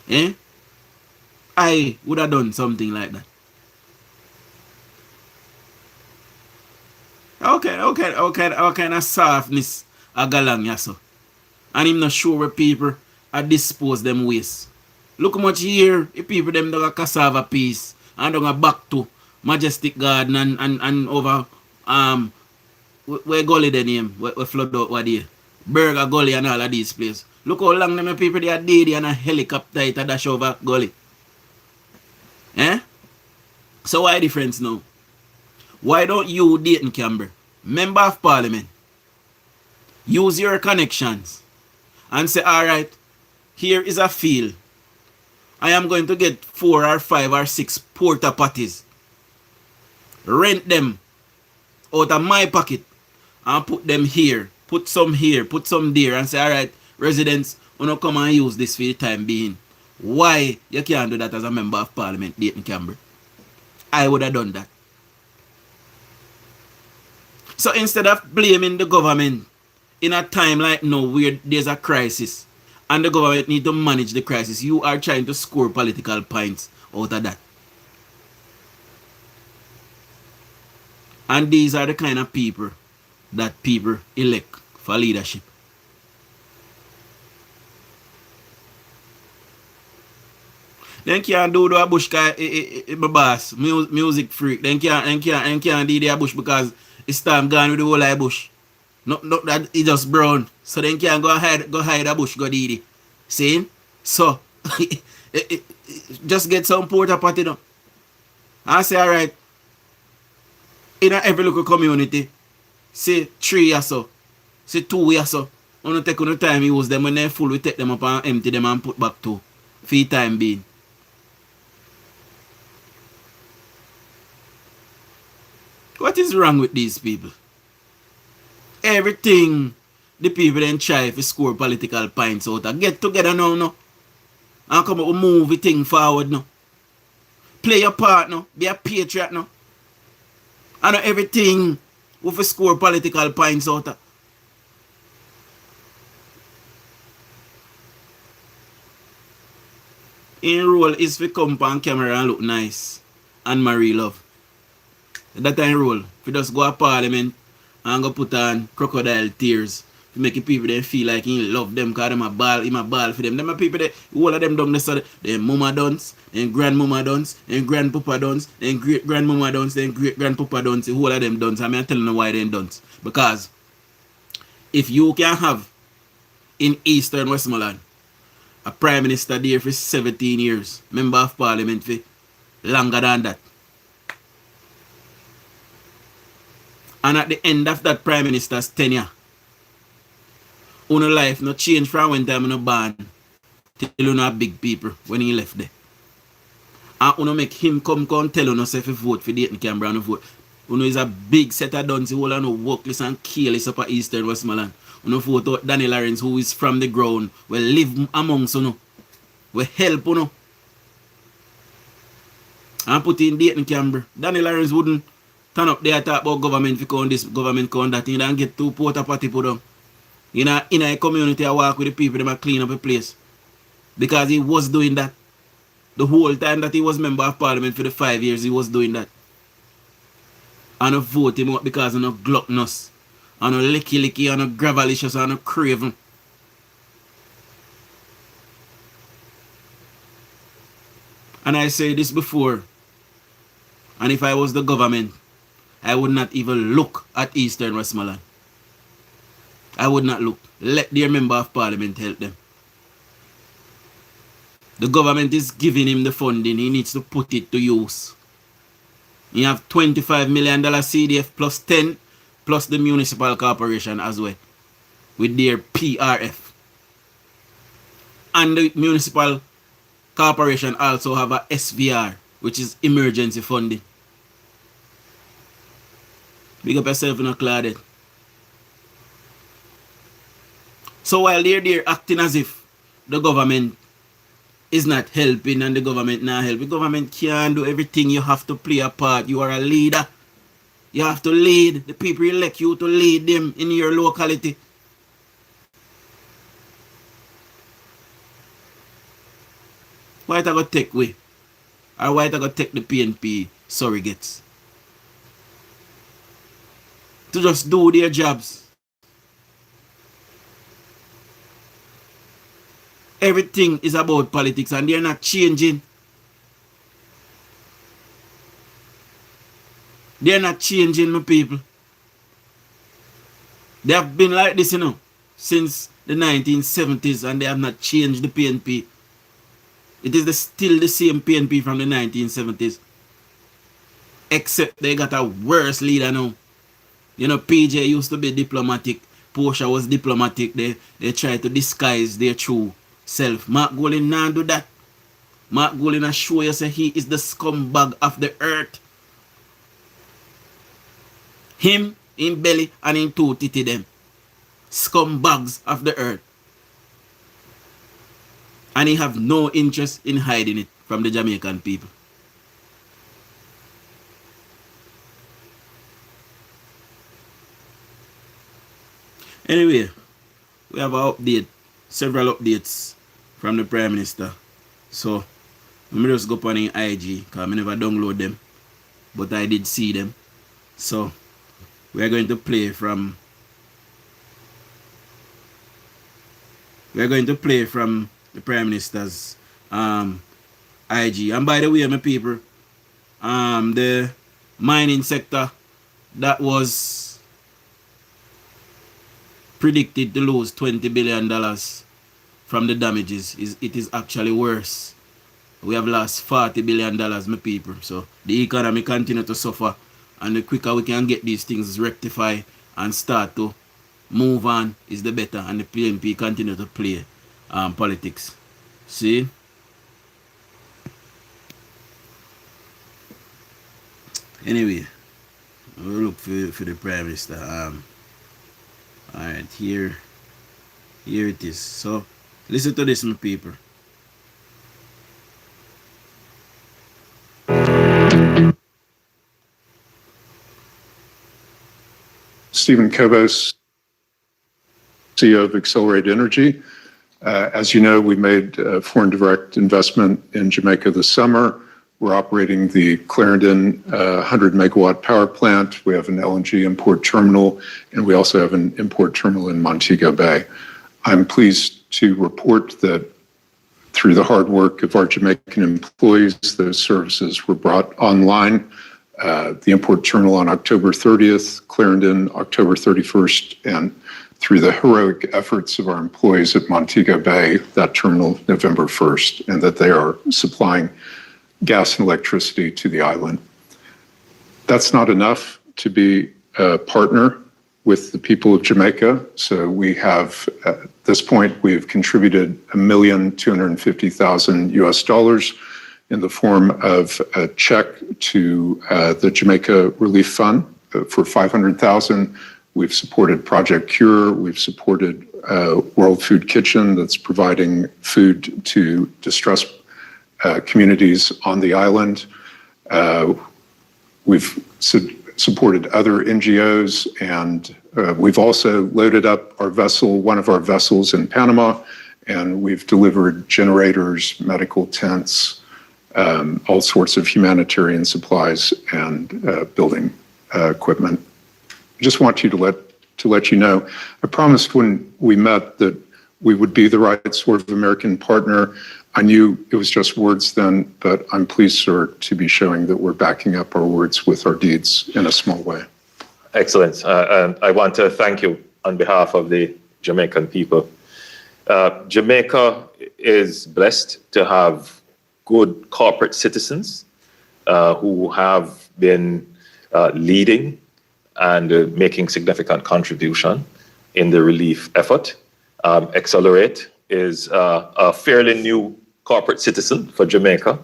Eh? I would have done something like that. How kind of softness a galang ya so? And him not sure where people are dispose them waste. Look how much here the people them do a cassava piece and do a back to Majestic Garden and over where gully the name where flood out what there. Burger Gully and all of these places. Look how long them people they are dead and a helicopter it a dash over gully. Eh? So why difference now? Why don't you, Dayton Campbell, member of parliament, use your connections and say, alright, here is a field. I am going to get 4 or 5 or 6 porta potties. Rent them out of my pocket and put them here. Put some here, put some there and say, alright, residents, you know, come and use this for the time being. Why you can't do that as a member of parliament, Dayton Campbell? I would have done that. So instead of blaming the government in a time like now where there's a crisis and the government need to manage the crisis, you are trying to score political points out of that. And these are the kind of people that people elect for leadership. Then can't do the bush because my boss, music freak. Then can't do the bush because it's time gone with the whole of bush. No, that it just brown. So then can't go hide a bush, go do it. See? So just get some porta potty now. I say alright. In every local community, say 3 or so, say 2 or so. On the take on the time use them when they're full, we take them up and empty them and put back to for time being. What is wrong with these people? Everything the people then try to score political points out of. Get together now, no. And come up and move the thing forward now. Play your part now. Be a patriot now. And everything with score political points out of. In role is to come on camera and look nice and marry love. That time role. If you just go to parliament and go put on crocodile tears to make people then feel like he love them because them a ball for them. Them a people that all of them done this so them mama dons, and grandmama dons, and grandpapa dons, and great grandmama dons, and great grandpapa dons, the whole of them dons. I'm telling you why they dons. Because if you can have in Eastern Westmoreland a prime minister there for 17 years, member of parliament for longer than that. And at the end of that Prime Minister's tenure, uno life no change from when time uno born till uno have big people when he left there. And uno make him come tell uno say if vote for Dayton Canberra and vote. Uno is a big set of duns who all no workless and careless up at Eastern Westmoreland. Uno vote out Danny Lawrence who is from the ground, will live amongst uno, will help uno. And put in Dayton Canberra. Danny Lawrence wouldn't turn up there and talk about government for this, government con that, and get two porta potty put on. In a community, I walk with the people, them clean up a place. Because he was doing that. The whole time that he was member of parliament for the 5 years, he was doing that. And I vote him out because of no gluttonous, and no licky, and no gravelicious, and no craven. And I say this before, and if I was the government, I would not even look at Eastern Westmoreland. I would not look. Let their member of parliament help them. The government is giving him the funding. He needs to put it to use. You have $25 million CDF plus 10 plus the municipal corporation as well with their PRF. And the municipal corporation also have a SVR, which is emergency funding. Big up yourself in a closet. So while they're there acting as if the government is not helping and the government not helping, the government can't do everything. You have to play a part. You are a leader. You have to lead. The people elect you to lead them in your locality. Why it I go take way? Or why it I go take the PNP surrogates? To just do their jobs. Everything is about politics and they're not changing. They're not changing, my people. They have been like this, since the 1970s and they have not changed the PNP. It is still the same PNP from the 1970s. Except they got a worse leader now. PJ used to be diplomatic. Portia was diplomatic. They tried to disguise their true self. Mark Golin not do that. Mark Golin show you say he is the scumbag of the earth. Him, in belly, and in two titty them. Scumbags of the earth. And he have no interest in hiding it from the Jamaican people. Anyway, we have an update, several updates from the Prime Minister. So, let me just go on in IG, because I never download them. But I did see them. So, we are going to play from the Prime Minister's IG. And by the way, my people, the mining sector that was predicted to lose $20 billion from the damages, it is actually worse. We have lost $40 billion, my people. So the economy continue to suffer, and the quicker we can get these things rectified and start to move on is the better, and the PNP continue to play politics. See? Anyway, we'll look for the Prime Minister. Alright, here it is. So, listen to this, my people. Stephen Kobos, CEO of Accelerate Energy. As you know, we made foreign direct investment in Jamaica this summer. We're operating the Clarendon 100 megawatt power plant. We have an LNG import terminal, and we also have an import terminal in Montego Bay. I'm pleased to report that through the hard work of our Jamaican employees, those services were brought online. The import terminal on October 30th, Clarendon October 31st, and through the heroic efforts of our employees at Montego Bay, that terminal November 1st, and that they are supplying gas and electricity to the island. That's not enough to be partner with the people of Jamaica. So we have, at this point, we've contributed $1,250,000 US in the form of a check to the Jamaica Relief Fund for $500,000. We've supported Project Cure. We've supported World Food Kitchen that's providing food to distressed communities on the island. We've supported other NGOs, and we've also loaded up our vessel, one of our vessels in Panama, and we've delivered generators, medical tents, all sorts of humanitarian supplies and building equipment. I just want you to let you know, I promised when we met that we would be the right sort of American partner. I knew it was just words then, but I'm pleased, sir, to be showing that we're backing up our words with our deeds in a small way. Excellent. And I want to thank you on behalf of the Jamaican people. Jamaica is blessed to have good corporate citizens who have been leading and making significant contribution in the relief effort. Accelerate is a fairly new corporate citizen for Jamaica,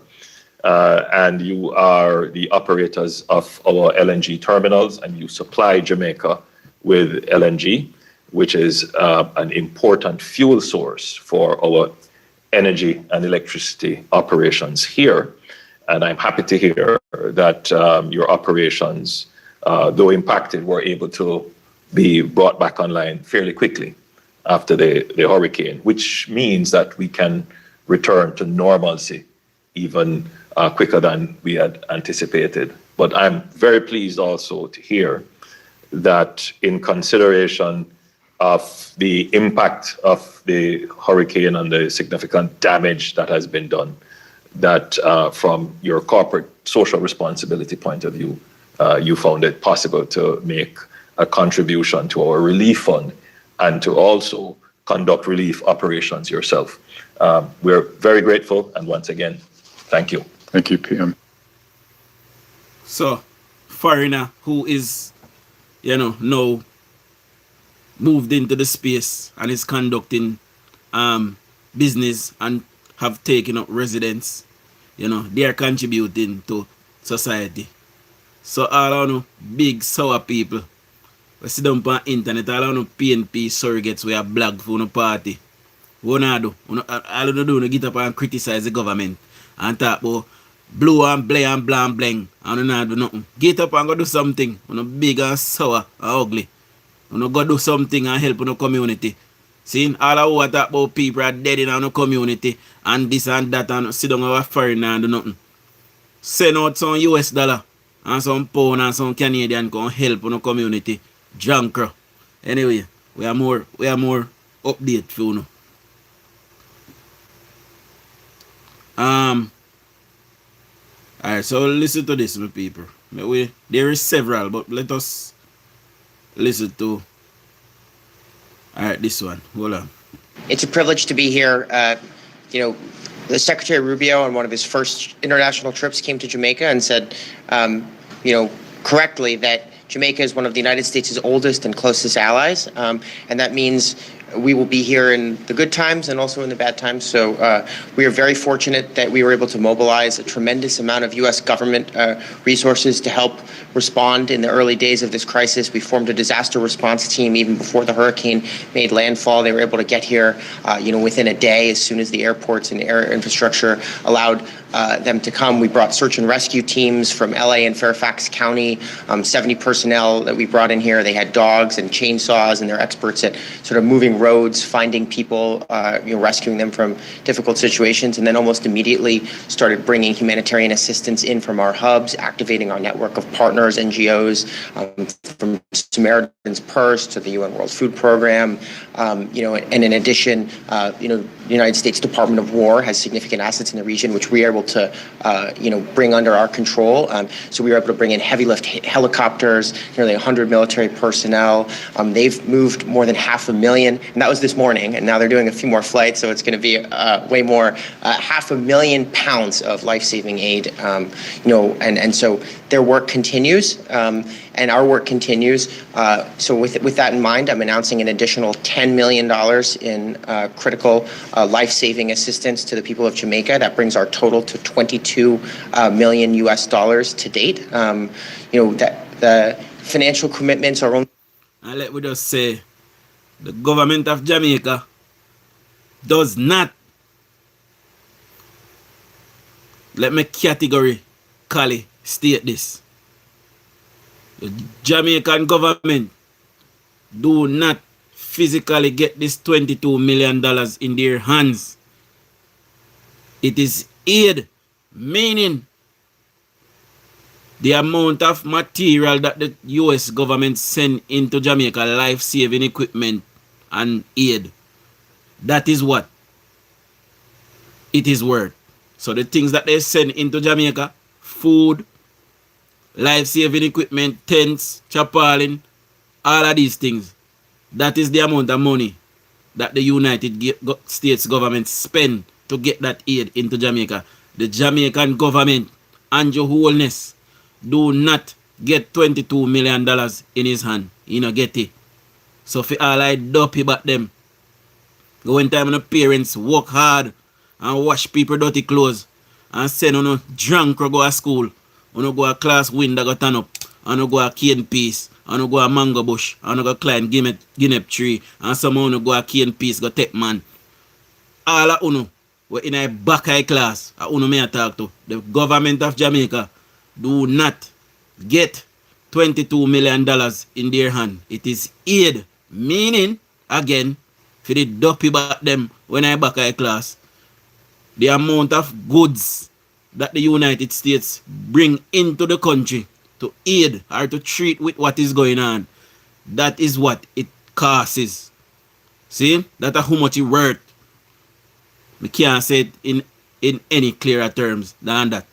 and you are the operators of our LNG terminals, and you supply Jamaica with LNG, which is an important fuel source for our energy and electricity operations here. And I'm happy to hear that your operations, though impacted, were able to be brought back online fairly quickly after the hurricane, which means that we can return to normalcy even quicker than we had anticipated. But I'm very pleased also to hear that in consideration of the impact of the hurricane and the significant damage that has been done, that from your corporate social responsibility point of view, you found it possible to make a contribution to our relief fund and to also conduct relief operations yourself. We're very grateful, and once again, thank you. Thank you, PM. So, foreigner who is, now moved into the space and is conducting business and have taken up residence, they are contributing to society. So all I know, big sour people, we sit down on the internet, all I know PNP surrogates, we are black for no party. What do? All you do is get up and criticize the government and talk about blue and blay and blank blank, and you not do nothing. Get up and go do something. You big and sour and ugly. You go do something and help the community. See, all I want to talk about people are dead in our community and this and that, and sit down our foreign and do nothing. Send out some US dollar and some pound and some Canadian can help the community. Junker. Anyway, we are more update for you. Alright, so listen to this, my people. There is several, but let us listen to this one. Hold on. It's a privilege to be here. The Secretary Rubio on one of his first international trips came to Jamaica and said, correctly that Jamaica is one of the United States' oldest and closest allies, and that means we will be here in the good times and also in the bad times. So we are very fortunate that we were able to mobilize a tremendous amount of U.S. government resources to help respond in the early days of this crisis. We formed a disaster response team even before the hurricane made landfall. They were able to get here, within a day as soon as the airports and air infrastructure allowed them to come. We brought search and rescue teams from LA and Fairfax County, 70 personnel that we brought in here. They had dogs and chainsaws, and they're experts at sort of moving roads, finding people, rescuing them from difficult situations, and then almost immediately started bringing humanitarian assistance in from our hubs, activating our network of partners, NGOs, from Samaritan's Purse to the UN World Food Program, and in addition, the United States Department of War has significant assets in the region, which we are able to, bring under our control. So we were able to bring in heavy lift helicopters, nearly 100 military personnel. They've moved more than 500,000 and that was this morning, and now they're doing a few more flights, so it's going to be way more, 500,000 pounds of life-saving aid, and so their work continues, and our work continues. So with that in mind, I'm announcing an additional $10 million in critical life-saving assistance to the people of Jamaica. That brings our total to $22 million US to date. That the financial commitments are only. And let me just say, the government of Jamaica does not, let me categorically state this. The Jamaican government do not physically get this $22 million in their hands. It is aid, meaning the amount of material that the US government send into Jamaica, life-saving equipment and aid. That is what it is worth. So the things that they send into Jamaica, food, life-saving equipment, tents, tarpaulin, all of these things, that is the amount of money that the United States government spend to get that aid into Jamaica. The Jamaican government, and your wholeness, do not get $22 million in his hand. You know, get it. So for all I dopey about them, go in time when the parents work hard and wash people dirty clothes and send on a drunk or go to school, on go a class window go turn up, and go a cane piece, and go a mango bush, and go climb guinea tree, and someone go a cane piece go take man. All of uno, we in a back high class, uno may talk to. The government of Jamaica do not get $22 million in their hand. It is aid, meaning, again, for the dopey back them when I back high class, the amount of goods that the United States bring into the country to aid or to treat with what is going on, that is what it costs. See? That's how much it worth. We can't say it in any clearer terms than that.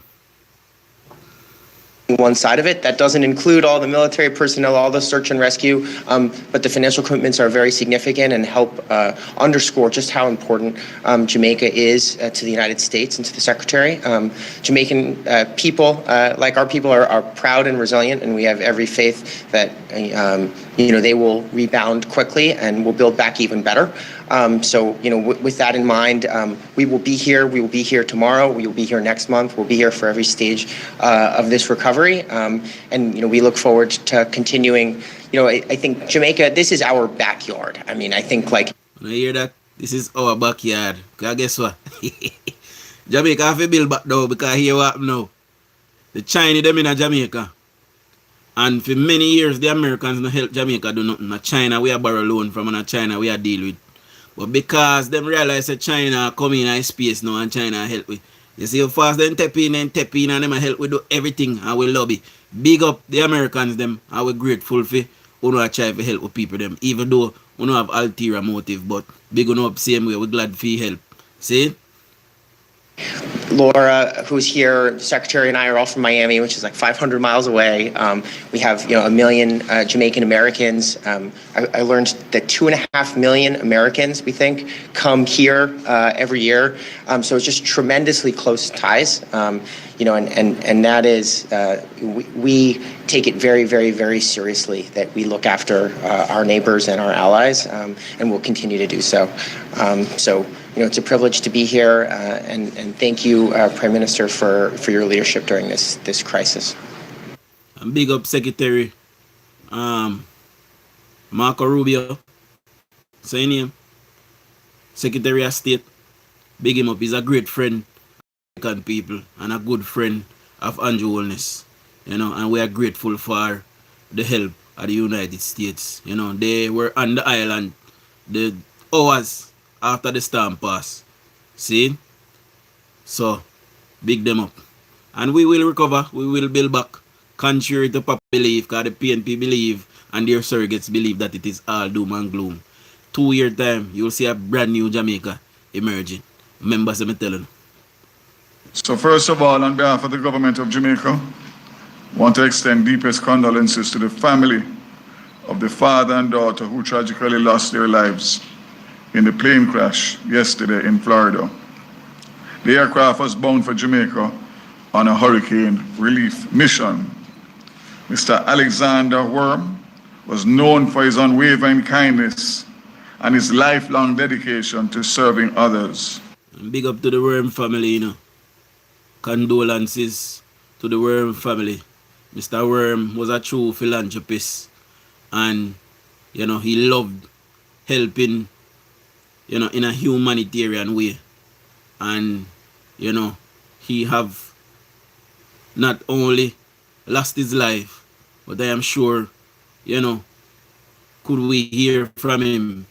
One side of it. That doesn't include all the military personnel, all the search and rescue, but the financial commitments are very significant and help underscore just how important Jamaica is to the United States and to the Secretary. Jamaican people, like our people, are proud and resilient, and we have every faith that they will rebound quickly and will build back even better. So, with that in mind, we will be here. We will be here tomorrow. We will be here next month. We'll be here for every stage of this recovery. And we look forward to continuing. I think Jamaica, this is our backyard. I mean, I think like. You hear that? This is our backyard. Because guess what? Jamaica have to build back though, because here what now. The Chinese them in Jamaica. And for many years, the Americans no help Jamaica do nothing. China, we are borrow loan from China, we are deal with. But because them realize that China come in our space now and China help with. You see how fast them tap in and them help we do everything and we lobby. Big up the Americans them and we grateful for who know try to help with people them. Even though we don't have ulterior motive, but big up same way, we glad for help. See? Laura, who's here, the Secretary and I are all from Miami, which is like 500 miles away. We have, 1 million Jamaican Americans. I learned that 2.5 million Americans, we think, come here every year. So it's just tremendously close ties. And that is, we take it very, very, very seriously that we look after our neighbors and our allies, and we'll continue to do so. It's a privilege to be here, and thank you, Prime Minister, for your leadership during this crisis. And big up Secretary Marco Rubio, say name, Secretary of State. Big him up. He's a great friend of American people and a good friend of Andrew Holness. And we are grateful for the help of the United States. They were on the island the hours after the storm passed. See? So, big them up. And we will recover. We will build back. Contrary to popular belief, because the PNP believe and their surrogates believe that it is all doom and gloom. 2 year time, you will see a brand new Jamaica emerging. Members, I'm telling you. So first of all, on behalf of the government of Jamaica, I want to extend deepest condolences to the family of the father and daughter who tragically lost their lives in the plane crash yesterday in Florida. The aircraft was bound for Jamaica on a hurricane relief mission. Mr. Alexander Worm was known for his unwavering kindness and his lifelong dedication to serving others. Big up to the Worm family, you know. Condolences to the Worm family. Mr. Worm was a true philanthropist, and you know, he loved helping, you know, in a humanitarian way. And you know, he have not only lost his life, but I am sure, you know, could we hear from him,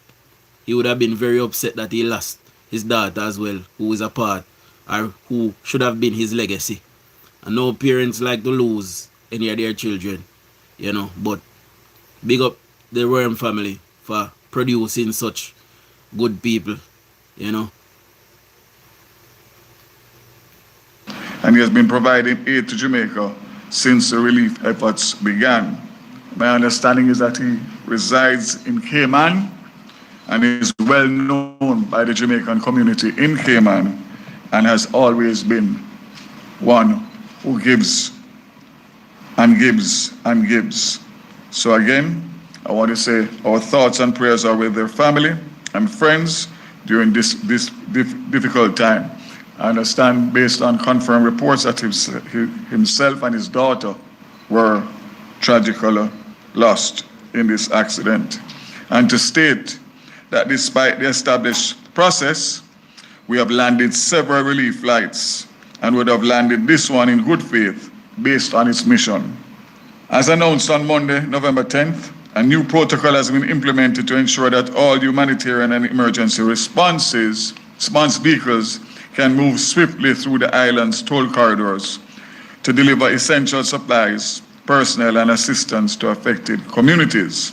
he would have been very upset that he lost his daughter as well, who is a part, or who should have been his legacy. And no parents like to lose any of their children, you know, but big up the Worm family for producing such good people, you know. And he has been providing aid to Jamaica since the relief efforts began. My understanding is that he resides in Cayman and is well known by the Jamaican community in Cayman and has always been one who gives and gives and gives. So again, I want to say our thoughts and prayers are with their family and friends during this difficult time. I understand, based on confirmed reports, that himself and his daughter were tragically lost in this accident. And to state that despite the established process, we have landed several relief flights and would have landed this one in good faith based on its mission. As announced on Monday, November 10th, a new protocol has been implemented to ensure that all humanitarian and emergency response vehicles can move swiftly through the island's toll corridors to deliver essential supplies, personnel, and assistance to affected communities.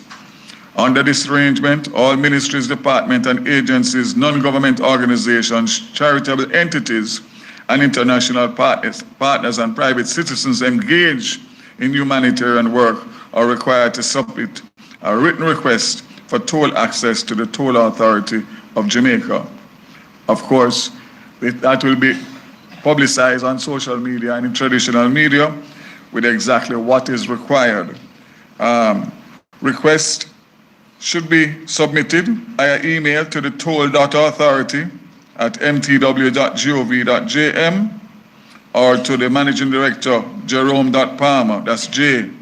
Under this arrangement, all ministries, departments, and agencies, non-government organizations, charitable entities, and international partners and private citizens engaged in humanitarian work are required to submit a written request for toll access to the Toll Authority of Jamaica. Of course, that will be publicized on social media and in traditional media with exactly what is required. Request should be submitted via email to the toll.authority@mtw.gov.jm or to the Managing Director, Jerome.Palmer, that's Jerome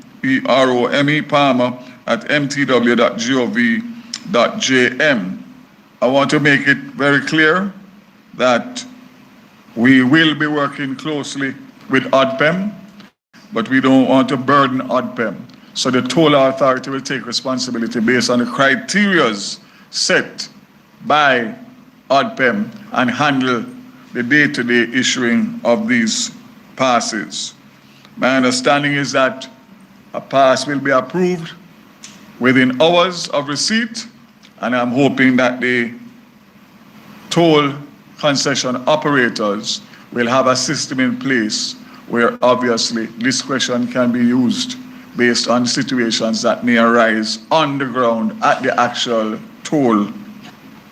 Palmer, @mtw.gov.jm. I want to make it very clear that we will be working closely with ODPEM, but we don't want to burden ODPEM. So the Toll Authority will take responsibility based on the criteria set by ODPEM and handle the day-to-day issuing of these passes. My understanding is that a pass will be approved within hours of receipt, and I'm hoping that the toll concession operators will have a system in place where obviously discretion can be used based on situations that may arise on the ground at the actual toll.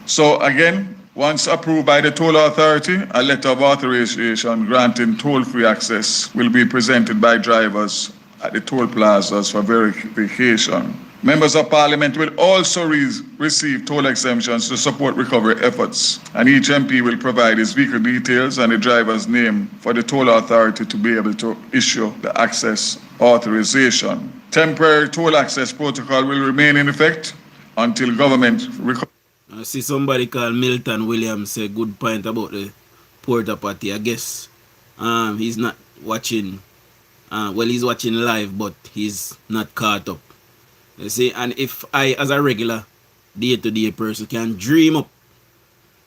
So again, once approved by the Toll Authority, a letter of authorization granting toll-free access will be presented by drivers at the toll plazas for verification. Members of Parliament will also receive toll exemptions to support recovery efforts, and each MP will provide his vehicle details and the driver's name for the Toll Authority to be able to issue the access authorization. Temporary toll access protocol will remain in effect until government I see somebody called Milton Williams say good point about the porta potty. I guess he's not watching, well, he's watching live, but he's not caught up. You see, and if I, as a regular day-to-day person, can dream up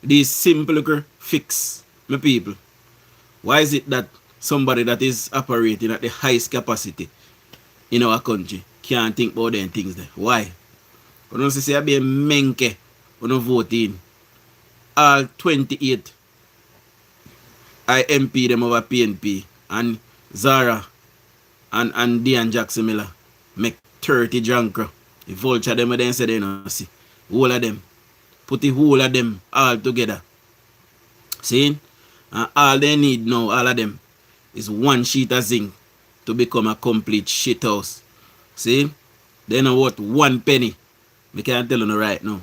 this simple fix, my people, why is it that somebody that is operating at the highest capacity in our country can't think about them things there? Why? You know, say I be a menke when I vote in all 28 I MP them over PNP, and Zara and Dian Jackson Miller make 30 drunk. The vulture them then say they don't see. All of them. put the whole of them all together. See? And all they need now, all of them, is one sheet of zinc to become a complete shit house. See? They know what 1 penny. We can't tell you right now.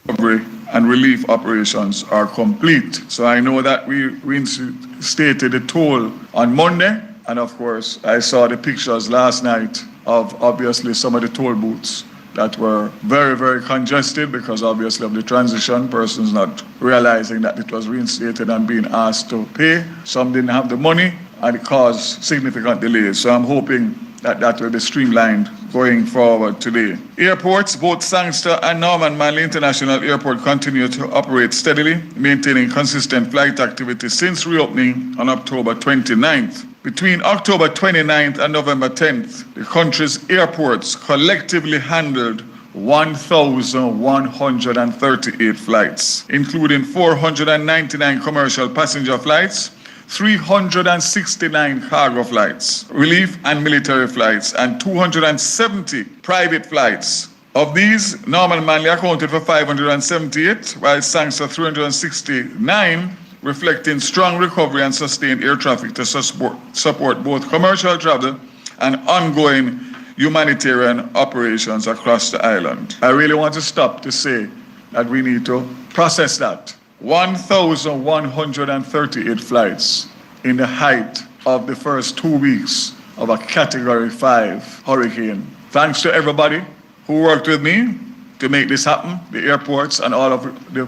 Recovery and relief operations are complete. So I know that we reinstated the toll on Monday. And of course, I saw the pictures last night of obviously some of the toll booths that were very, very congested because obviously of the transition, persons not realizing that it was reinstated and being asked to pay. Some didn't have the money and it caused significant delays. So I'm hoping that that will be streamlined going forward today. Airports, both Sangster and Norman Manley International Airport continue to operate steadily, maintaining consistent flight activity since reopening on October 29th. Between October 29th and November 10th, the country's airports collectively handled 1,138 flights, including 499 commercial passenger flights, 369 cargo flights, relief and military flights, and 270 private flights. Of these, Norman Manley accounted for 578, while Sangster 369, reflecting strong recovery and sustained air traffic to support both commercial travel and ongoing humanitarian operations across the island. I really want to stop to say that we need to process that. 1,138 flights in the height of the first 2 weeks of a Category 5 hurricane. Thanks to everybody who worked with me to make this happen, the airports and all of the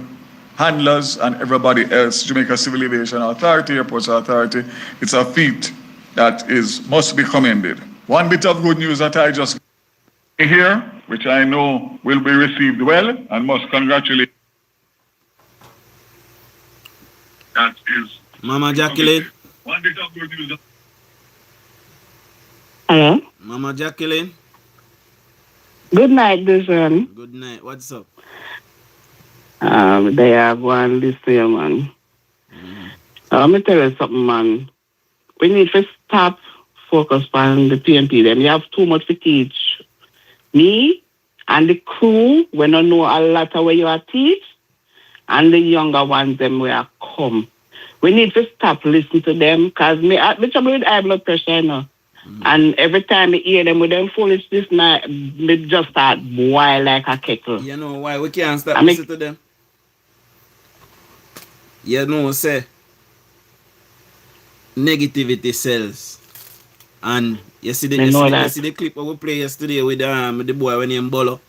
handlers and everybody else, Jamaica Civil Aviation Authority, Airports Authority. It's a feat that must be commended. One bit of good news that I just hear, which I know will be received well and must congratulate. That is Mama Jacqueline. one bit of good news. Hello? Mama Jacqueline. Good night, Dijon. Good night. What's up? They are going this year, man. Let me tell you something, man. We need to stop focus on the PMP. Then you have too much to teach. Me and the crew, we don't know a lot of where you are teach, and the younger ones, them where I come. We need to stop listening to them, because me trouble with high blood pressure, you know. And every time I hear them with them foolishness, me just start boil like a kettle. You know why we can't stop listening to them? You know, say, negativity sells. And you see the clip we play yesterday with the boy when he in Bolo?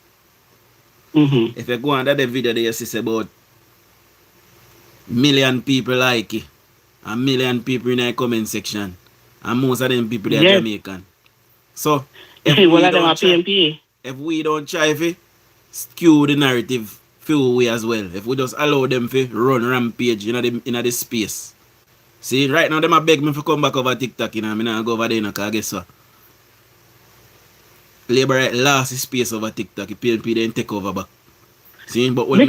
Mm-hmm. If you go under the video, there you see about million people like it. A million people in the comment section. And most of them people are Jamaican. So, if we don't try to skew the narrative few way as well, if we just allow them to run rampage in the space. See, right now, them a beg me to come back over TikTok, you know, I'm not go over there, because guess what? Labour right lost the space over TikTok, the PLP then take over back. See, but when we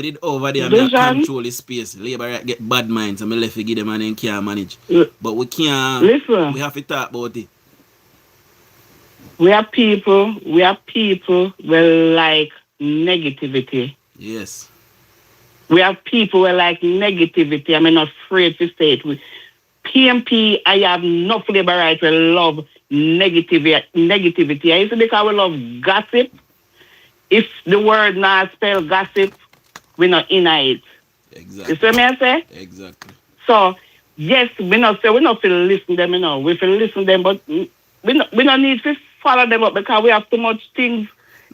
did over there, I control the space. Labour right get bad minds, and I left to give them and then can't manage. But we can't, we have to talk about it. We are people will like negativity. Yes. We have people who like negativity. I'm not afraid to say it. PMP, I have no labor right to love negativity. I used to because we love gossip. If the word not spell gossip, we're not in it. Exactly. You see what I say? Exactly. So, yes, we not feel listen to them, you know. We feel listen to them, but we don't need to follow them up because we have too much things.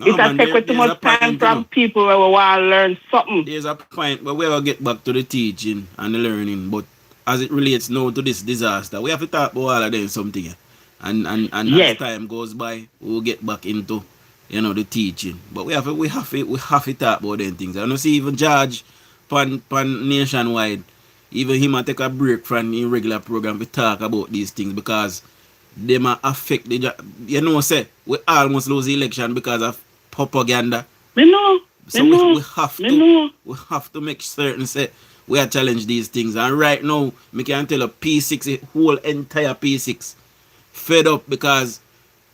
It has taken too much time from people where we want to learn something. There's a point where we will get back to the teaching and the learning, but as it relates now to this disaster, we have to talk about all of them something. And as time goes by, we'll get back into, you know, the teaching. But we have to talk about them things. I don't see even George pan nationwide, even him take a break from the regular program to talk about these things because they might affect the, you know, say we almost lose the election because of propaganda. We know. So we have to make certain say we are challenge these things. And right now, me can tell you P6, the whole entire P6 fed up because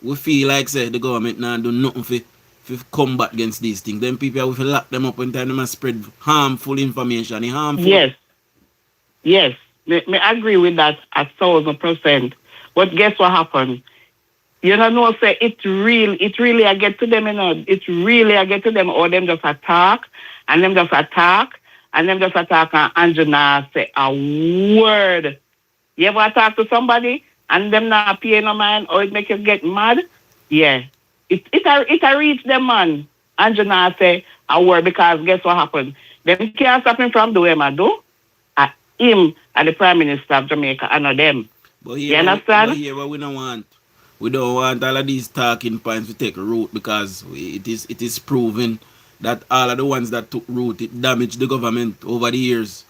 we feel like say the government now do nothing to combat against these things. Then people will lock them up when time them spread harmful information. Yes. Yes. Me agree with that 1,000%. But guess what happened? You know, say it really I get to them, you know. It really I get to them, or them just attack, and them just attack, and Anjana say a word. You ever talk to somebody and them not pay no mind, or it make you get mad? Yeah. It reach them, man. Anjana say a word, because guess what happened? Them can't stop him from doing what do. Him and the Prime Minister of Jamaica, I know them. But you understand? But here what we don't want. We don't want all of these talking points to take root, because it is proven that all of the ones that took root, it damaged the government over the years.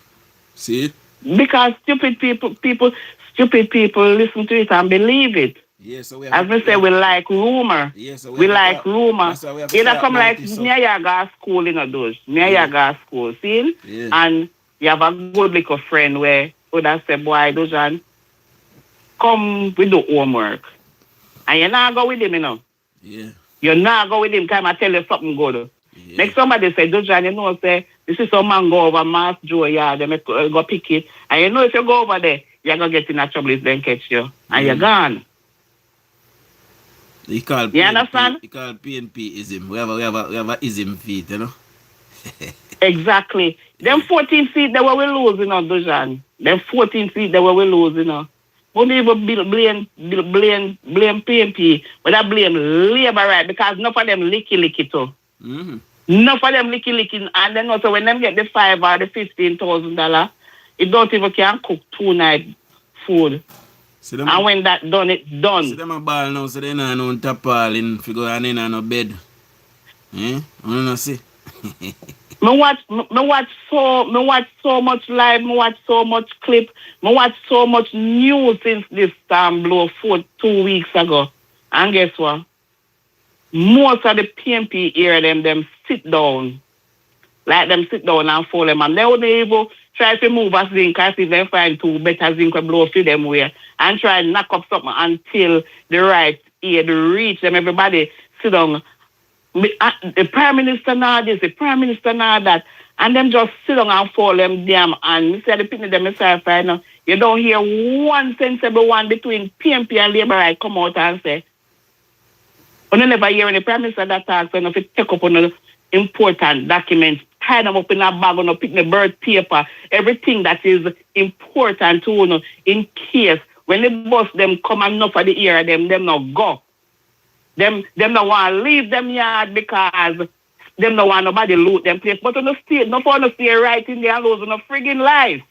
See? Because stupid people listen to it and believe it. Yeah, so we as we say, we like rumor. Yeah, so we like rumor. Either come like Nyayaga school in a dose. Nyayaga school, see? Yeah. And you have a good little friend where would have say, boy, Dujon, come we do homework. And you're not go with him, you know. Yeah. You're not go with him, come I tell you something good. Yeah. Next somebody say, Dujon, you know, say, this is some man go over Mass Joe, yeah, they make go pick it. And you know if you go over there, you're gonna get in a trouble if they catch you. And you're gone. You call you understand? You call PNP-ism. We have a ism feet, you know. Exactly. Them 14 seats that we lose, you know, Dujon. Them 14 seats that we lose, you know. Won't even blame PNP, but I blame Labour, right? Because enough of them licky too. Mm-hmm. Enough of them licky, and then also when them get the $5,000 or the $15,000, it don't even can cook 2 night food. And when that done, it's done. See them a ball now, so they not no tapal figure and they not no bed. Eh? I don't know, see. Me watch so much live, me watch so much clip, me watch so much news since this blow 2 weeks ago. And guess what? Most of the PNP hear them sit down. Like them sit down and follow them. And they wouldn't even try to move a zinc and see if they find 2 better zinc and blow through them way. And try and knock up something until the right ear reach them. Everybody sit down. The Prime Minister now this, the Prime Minister now that. And them just sit down and follow them damn. And me say the people them myself right now. You don't hear one sensible one between PNP and Labour right come out and say, you never hear any Prime Minister that talks, so if you take up on the important documents, tie them up in a bag, and pick the birth paper, everything that is important to you, in case when the bus them come and enough for the ear, them not go. Them not want to leave them yard because them not want nobody loot them place. But on the state, no for no stay right in there and lose no friggin' life.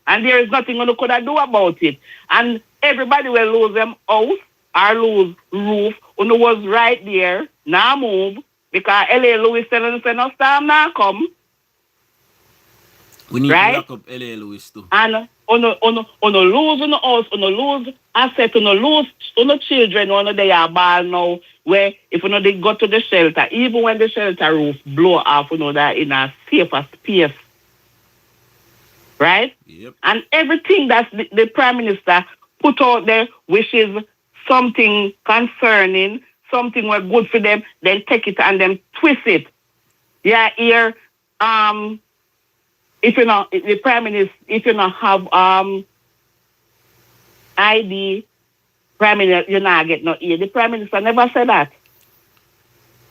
And there is nothing you could do about it. And everybody will lose them house or lose roof. Who was right there, now move, because L.A. Lewis telling us no storm now come. We need right? to lock up L.A. Lewis too. And lose on the house, lose asset, lose children, they are ball now, where if they go to the shelter, even when the shelter roof blow off, they're in a safer space. Right? Yep. And everything that the Prime Minister put out there, which is something concerning, something was good for them, they take it and then twist it. Yeah, here, if you know the Prime Minister, if you not have ID, Prime Minister, you not get no ear. The Prime Minister never said that.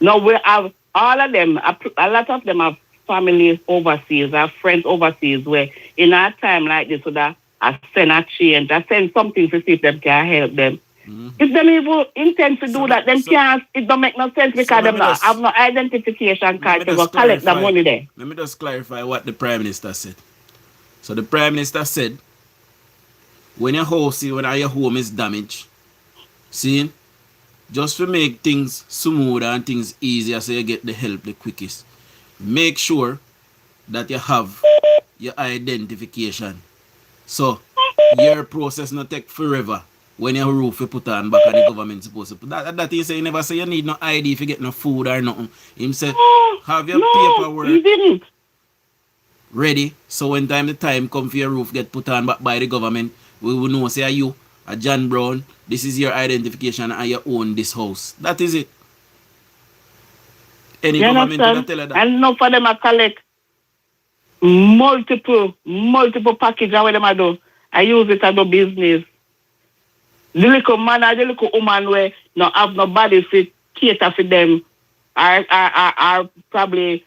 No, we have all of them. A lot of them have families overseas, have friends overseas. Where in a time like this, so that I send a change, I send something to see if them can help them. Mm-hmm. If them even intend to do that, them can't. It don't make no sense because them not have no identification card to go collect the money there. Let me just clarify what the Prime Minister said. So the Prime Minister said, when your home is damaged, see, just to make things smoother and things easier so you get the help the quickest, make sure that you have your identification. So your process not take forever. When your roof you put on back and the government supposed to put that he say he never say you need no ID if you get no food or nothing. Him say have your paperwork ready so when the time come for your roof get put on back by the government, we will know say you a John Brown, this is your identification and you own this house. That is it. Any You government understand? will tell her that. And enough of them I collect multiple packages where them I do. I use it as a business. The little man or the little woman where no have nobody to cater for them are probably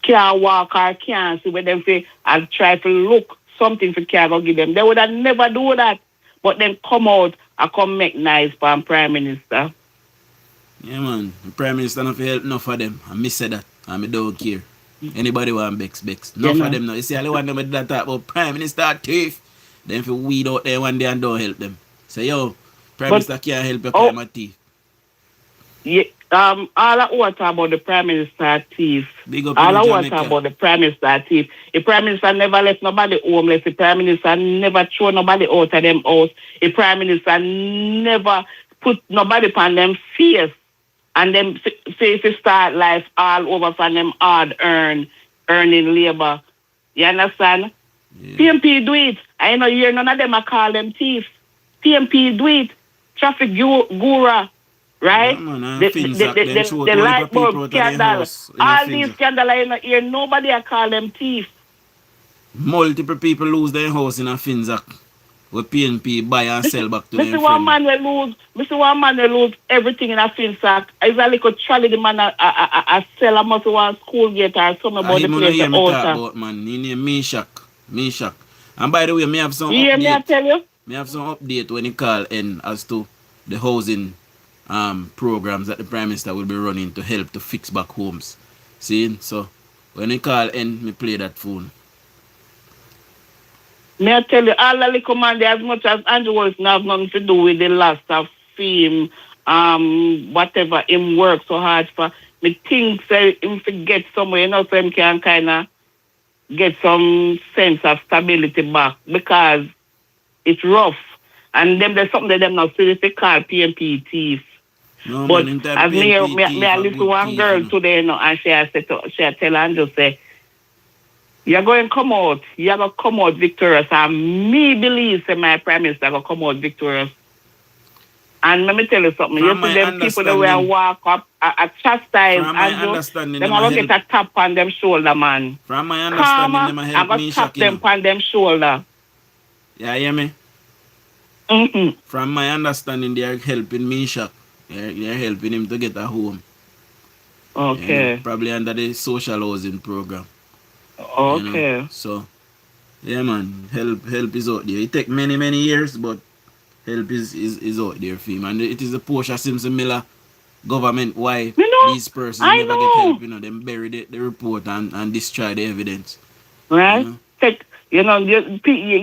can't walk or can't see where them say and try to look something for care go give them. They would have never do that. But then come out and come make nice for Prime Minister. Yeah, man. The Prime Minister not help enough of them. I miss that. And I don't care. Anybody want Bex. Enough of them now. You see, all the one them that talk about Prime Minister thief. Then if you weed out there one day and don't help them. Say, yo, Prime Minister can't help you because I'm a thief. Yeah, all I want to talk about the Prime Minister thief. All I want to talk about the Prime Minister thief. The Prime Minister never left nobody homeless. The Prime Minister never throw nobody out of them house. The Prime Minister never put nobody upon them face. And them say if you start life all over from them hard earning labor. You understand? Yeah. PMP do it. I know you hear none of them I call them thieves. PMP do it. Traffic guru. Right? Yeah, man, the light bulb scandal. All these scandals I hear nobody I call them thieves. Multiple people lose their house in a Finzac. With PNP buy and sell back to their friends. Mr. One man will lose everything in a Finzac. It's a little trolley the man a sell a must want school gate or something about the place the about, man. He named Meshach. And by the way, me have some update. Me I tell you? Me have some update when he call in as to the housing programs that the Prime Minister will be running to help to fix back homes. See? So when he call in, me play that phone. May I tell you, all the little man, as much as Andrew Wilson have nothing to do with the loss of fame, whatever him work so hard for, me think say him to get somewhere, you know, so him can kind of get some sense of stability back because it's rough. And them there's something that them not seriously call PMP thief. No, but man, as me I listen to one girl today, you know, and she tell Andrew say, you're going to come out. You're going to come out victorious. And me believe that my Prime Minister is going to come out victorious. And let me tell you something. You see them people that will walk up at chastise and them are going to get a tap on them shoulder, man. From my understanding, them help me tap them on them shoulder. Yeah, you hear me? From my understanding, they are helping me shock. They're helping him to get a home. Okay. You know, probably under the social housing program. Okay. You know? So, yeah, man, help is out there. It take many years, but help is out there for him. And it is the Portia Simpson Miller government why these persons never get help. You know, them bury the report and destroy the evidence. Right. You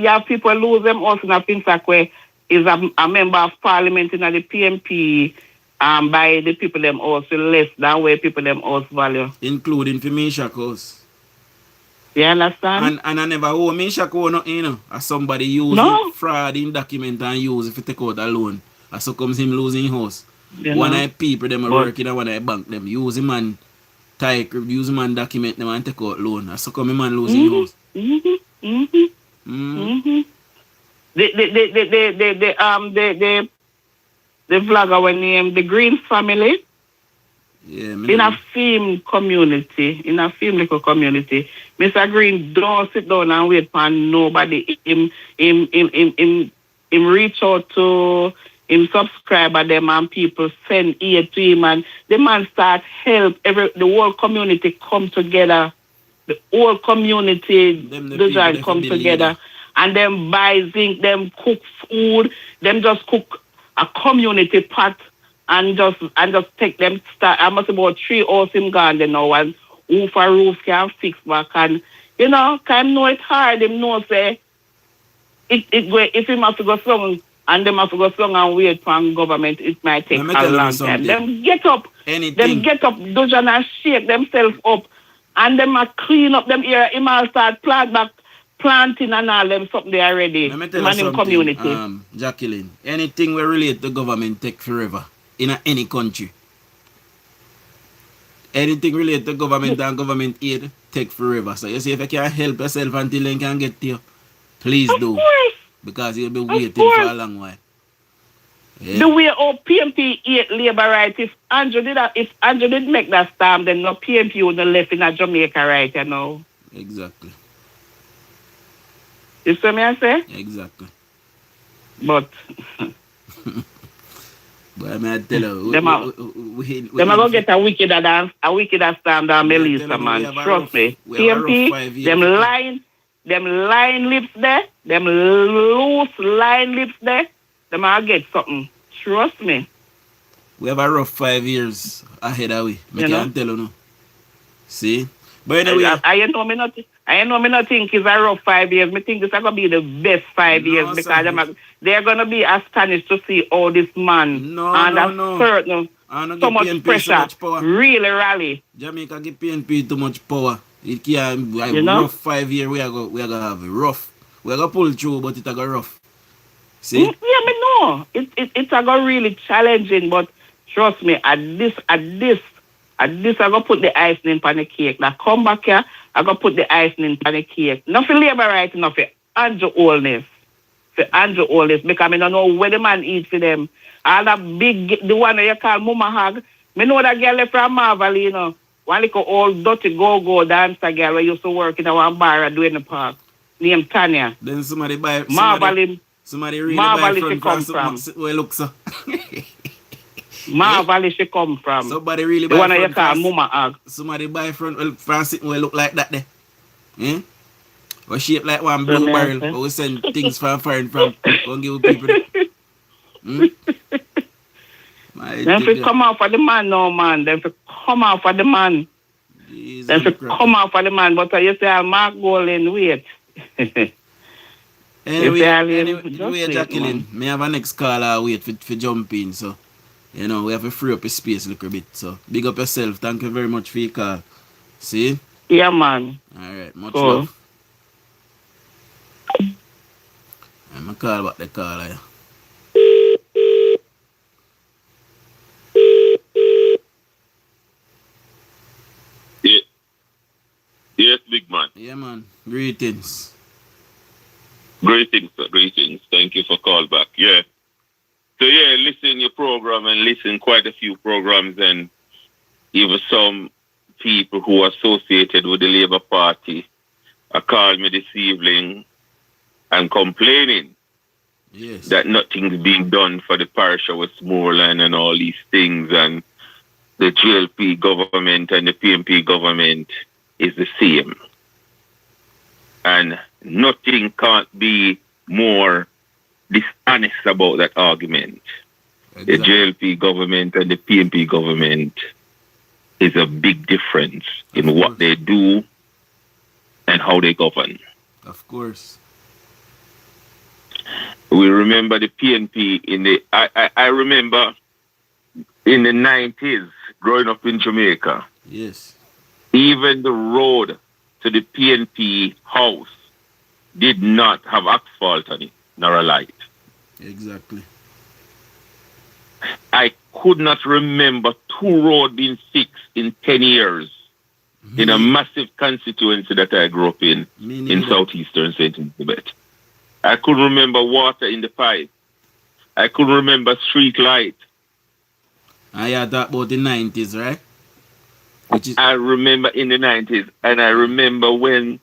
have people lose them also in a Finsac where is a member of parliament in the PMP by the people them also less than where people them also value. Including for me, Shakos. You understand? And I never owe me Shako nothing, you know. As somebody use fraud in document and use if you take out a loan. As so comes him losing house. One of people them are working and one of the bank them. Use him and use him and document them and take out loan. As so come him and losing house. The vlogger when named the Green Family. Yeah, in a film community, Mr. Green don't sit down and wait for nobody. Him reach out to him subscriber them and people send aid to him and the man start help the whole community come together. The whole community come together and them buy zinc, them cook food, them just cook a community pot. And just take them start. I must about 3 hours in garden now and roof can fix back and you know, can know it hard, him know say it go if he must go slung and them have to go slung and wait for government, it might take a long time. Them get up DUJON and shake themselves up and them a clean up them area, him all start planting and all them something they already. Let me tell you something, community. Jacqueline, anything we relate to government take forever. In any country. Anything related to government and government aid take forever. So you see if you can help yourself until you can get to you, please do. Because you'll be waiting for a long while. Yeah. The way our PMP ate labor right, if Andrew did make that stamp, then no PMP would have left in a Jamaica right, you know. Exactly. You see me I say? Exactly. But but I mean, I tell you, them are going to get a wickeder stamp than Melissa, man. Trust me. PMP, them line lips there, them loose line lips there, them are get something. Trust me. We have a rough 5 years ahead of we. I can't tell you no. See? But anyway. I know me not think it's a rough 5 years. Me think it's going to be the best 5 years because they're going to be astonished to see all this man certain so much pressure really rally. Jamaica give PNP too much power. It can't rough 5 years we are gonna have it rough. We are gonna pull through, but it's gonna rough. See? Yeah, me know. It's gonna really challenging, but trust me, at this I'm gonna put the icing on the cake. Now come back here, I'm gonna put the icing on the cake. Not for labor right, not for Andrew Oldness. For Andrew Oldness, because I don't know where the man eat for them. All that big, the one that you call Mama Hag. Me know that girl left from Marvel, you know. One little old dirty go-go dancer girl who used to work in our bar doing the park. Named Tanya. Then somebody buy somebody really Marvel buy she come from. Where look so. Marvel she come from. Somebody really buy the one that you call Mama Hag. Somebody buy front from sitting where look like that there. Eh? Or shape like one blue barrel. But we send things from foreign from. Go give people. Then if come out for the man, no man. Then if come out for the man. Then if come out for the man. But you say, Mark Golden, wait. Anyway, Jacqueline, me have a next caller wait for jump in. So, you know, we have to free up the space a little bit. So, big up yourself. Thank you very much for your call. See? Yeah, man. All right. Much love. I'm going to call back the caller. Yes, big man. Yeah, man. Greetings. Greetings, sir. Greetings. Thank you for call back. Yeah. So, yeah, listen your program and listen quite a few programs and even some people who are associated with the Labour Party are calling me this evening and complaining that nothing's being done for the parish of Westmoreland and all these things, and the GLP government and the PMP government is the same. And nothing can't be more dishonest about that argument. Exactly. The JLP government and the PMP government is a big difference in what they do and how they govern. Of course. We remember the PNP in the... I remember in the 90s, growing up in Jamaica. Yes. Even the road to the PNP house did not have asphalt on it, nor a light. Exactly. I could not remember two roads being fixed in 10 years in a massive constituency that I grew up in southeastern St. Elizabeth. I couldn't remember water in the pipe. I couldn't remember street light. I had that about the 90s, right? I remember in the 90s, and I remember when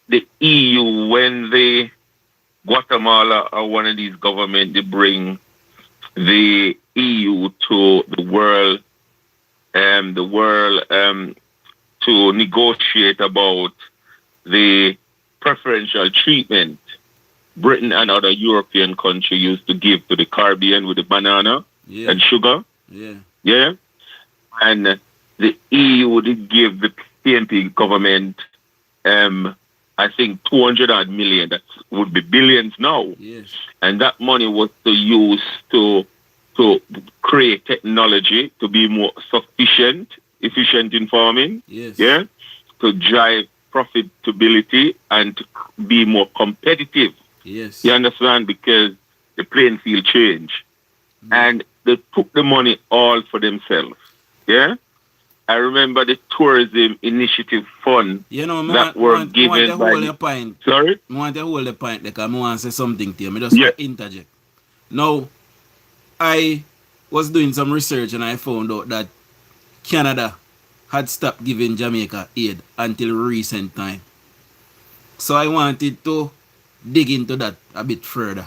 the EU, when the Guatemala or one of these governments, they bring the EU to the world to negotiate about the preferential treatment Britain and other European countries used to give to the Caribbean with the banana and sugar. Yeah. And the EU would give the PNP government, I think, 200 million. That would be billions now. Yes. And that money was to use to create technology to be more efficient in farming. Yes. Yeah. To drive profitability and to be more competitive. Yes. You understand? Because the playing field changed. And they took the money all for themselves. Yeah? I remember the tourism initiative fund that were given by... Sorry? I want to hold the point because I want to say something to you. I just want to interject. Now, I was doing some research and I found out that Canada had stopped giving Jamaica aid until recent time. So I wanted to dig into that a bit further.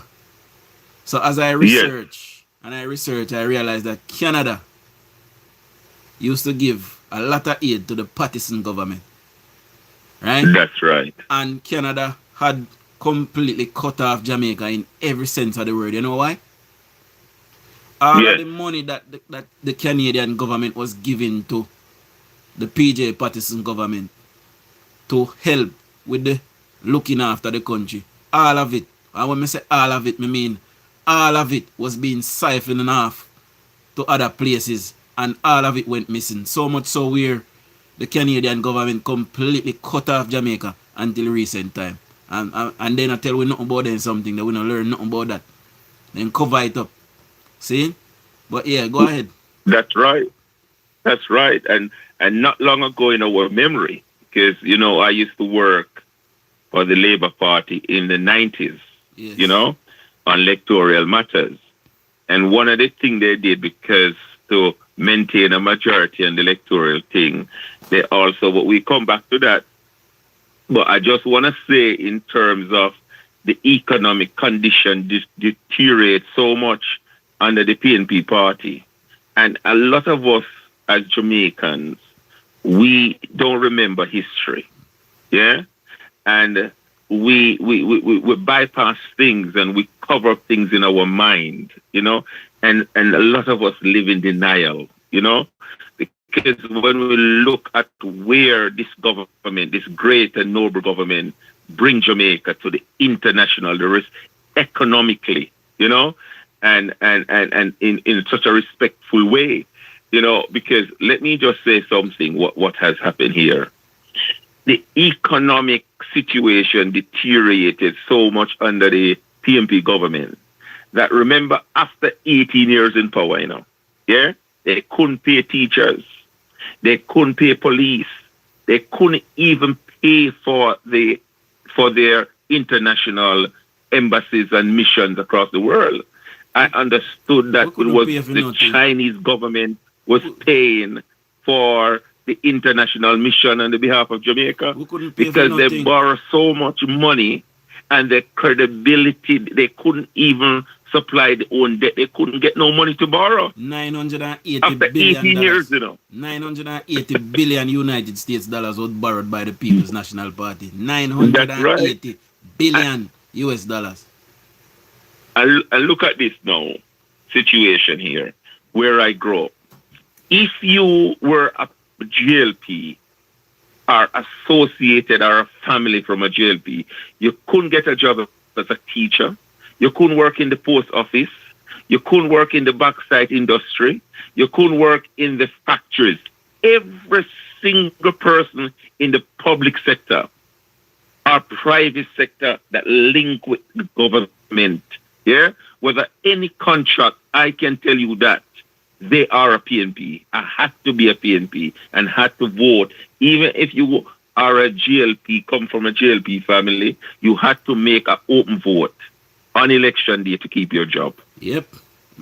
So as I research I realized that Canada used to give a lot of aid to the partisan government. Right? That's right. And Canada had completely cut off Jamaica in every sense of the word. You know why? All of the money that the Canadian government was giving to the PJ partisan government to help with the looking after the country, all of it, and when I say all of it, I mean all of it was being siphoned off to other places, and all of it went missing. So much so where the Canadian government completely cut off Jamaica until recent time. And then I tell we nothing about them something that we don't learn nothing about that. Then cover it up. See? But yeah, go ahead. That's right. That's right. And not long ago in our memory, because, you know, I used to work for the Labour Party in the 90s, you know, on electoral matters. And one of the things they did, because to maintain a majority on the electoral thing, they also, but we come back to that. But I just want to say in terms of the economic condition deteriorate so much under the PNP party. And a lot of us as Jamaicans, we don't remember history. Yeah? And we bypass things and we cover things in our mind, you know, and a lot of us live in denial, you know, because when we look at where this government, this great and noble government, bring Jamaica to the international, the risk economically, you know, and in such a respectful way, you know, because let me just say something, what has happened here. The economic situation deteriorated so much under the PNP government that, remember, after 18 years in power, you know, yeah, they couldn't pay teachers, they couldn't pay police, they couldn't even pay for their international embassies and missions across the world. I understood that it was the Chinese government was paying for the international mission on the behalf of Jamaica because they borrow so much money and their credibility, they couldn't even supply their own debt. They couldn't get no money to borrow. 980 after billion 18 years, you know. 980 billion United States dollars was borrowed by the People's National Party. 980 billion US dollars. And look at this now, situation here, where I grew up. If you were a GLP or associated or a family from a GLP, you couldn't get a job as a teacher. You couldn't work in the post office. You couldn't work in the backside industry. You couldn't work in the factories. Every single person in the public sector or private sector that link with the government, yeah, whether any contract, I can tell you that they are a PNP. I had to be a PNP and had to vote. Even if you are a GLP, come from a GLP family, you had to make an open vote on election day to keep your job. Yep.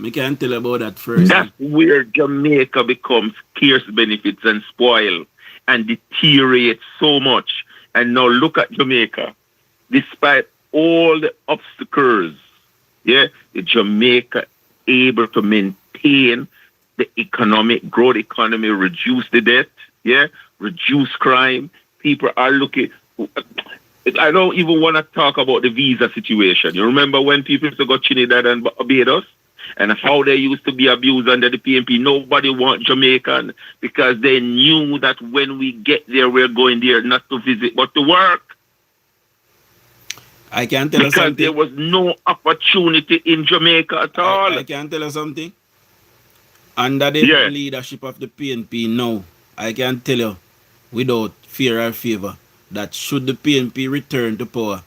I can tell about that first. That's where Jamaica becomes scarce benefits and spoil and deteriorate so much. And now look at Jamaica. Despite all the obstacles, yeah, the Jamaica able to maintain the economic growth, economy, reduce the debt, yeah, reduce crime. People are looking. I don't even want to talk about the visa situation. You remember when people used to go Trinidad and Barbados and how they used to be abused under the PNP? Nobody want Jamaican because they knew that when we get there, we're going there not to visit but to work. I can tell you something. Because there was no opportunity in Jamaica at all. I can tell you something. Under the leadership of the PNP now, I can tell you without fear or favor that should the PNP return to power,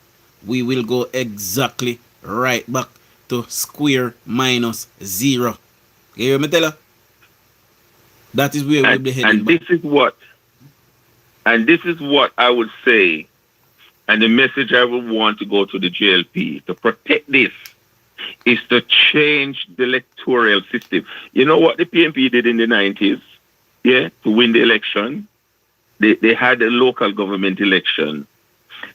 we will go exactly right back to square minus zero. You hear me tell you? That is where we'll be heading and this is what I would say, and the message I would want to go to the JLP to protect this. is to change the electoral system. You know what the PNP did in the 90s? Yeah, to win the election? They had a local government election.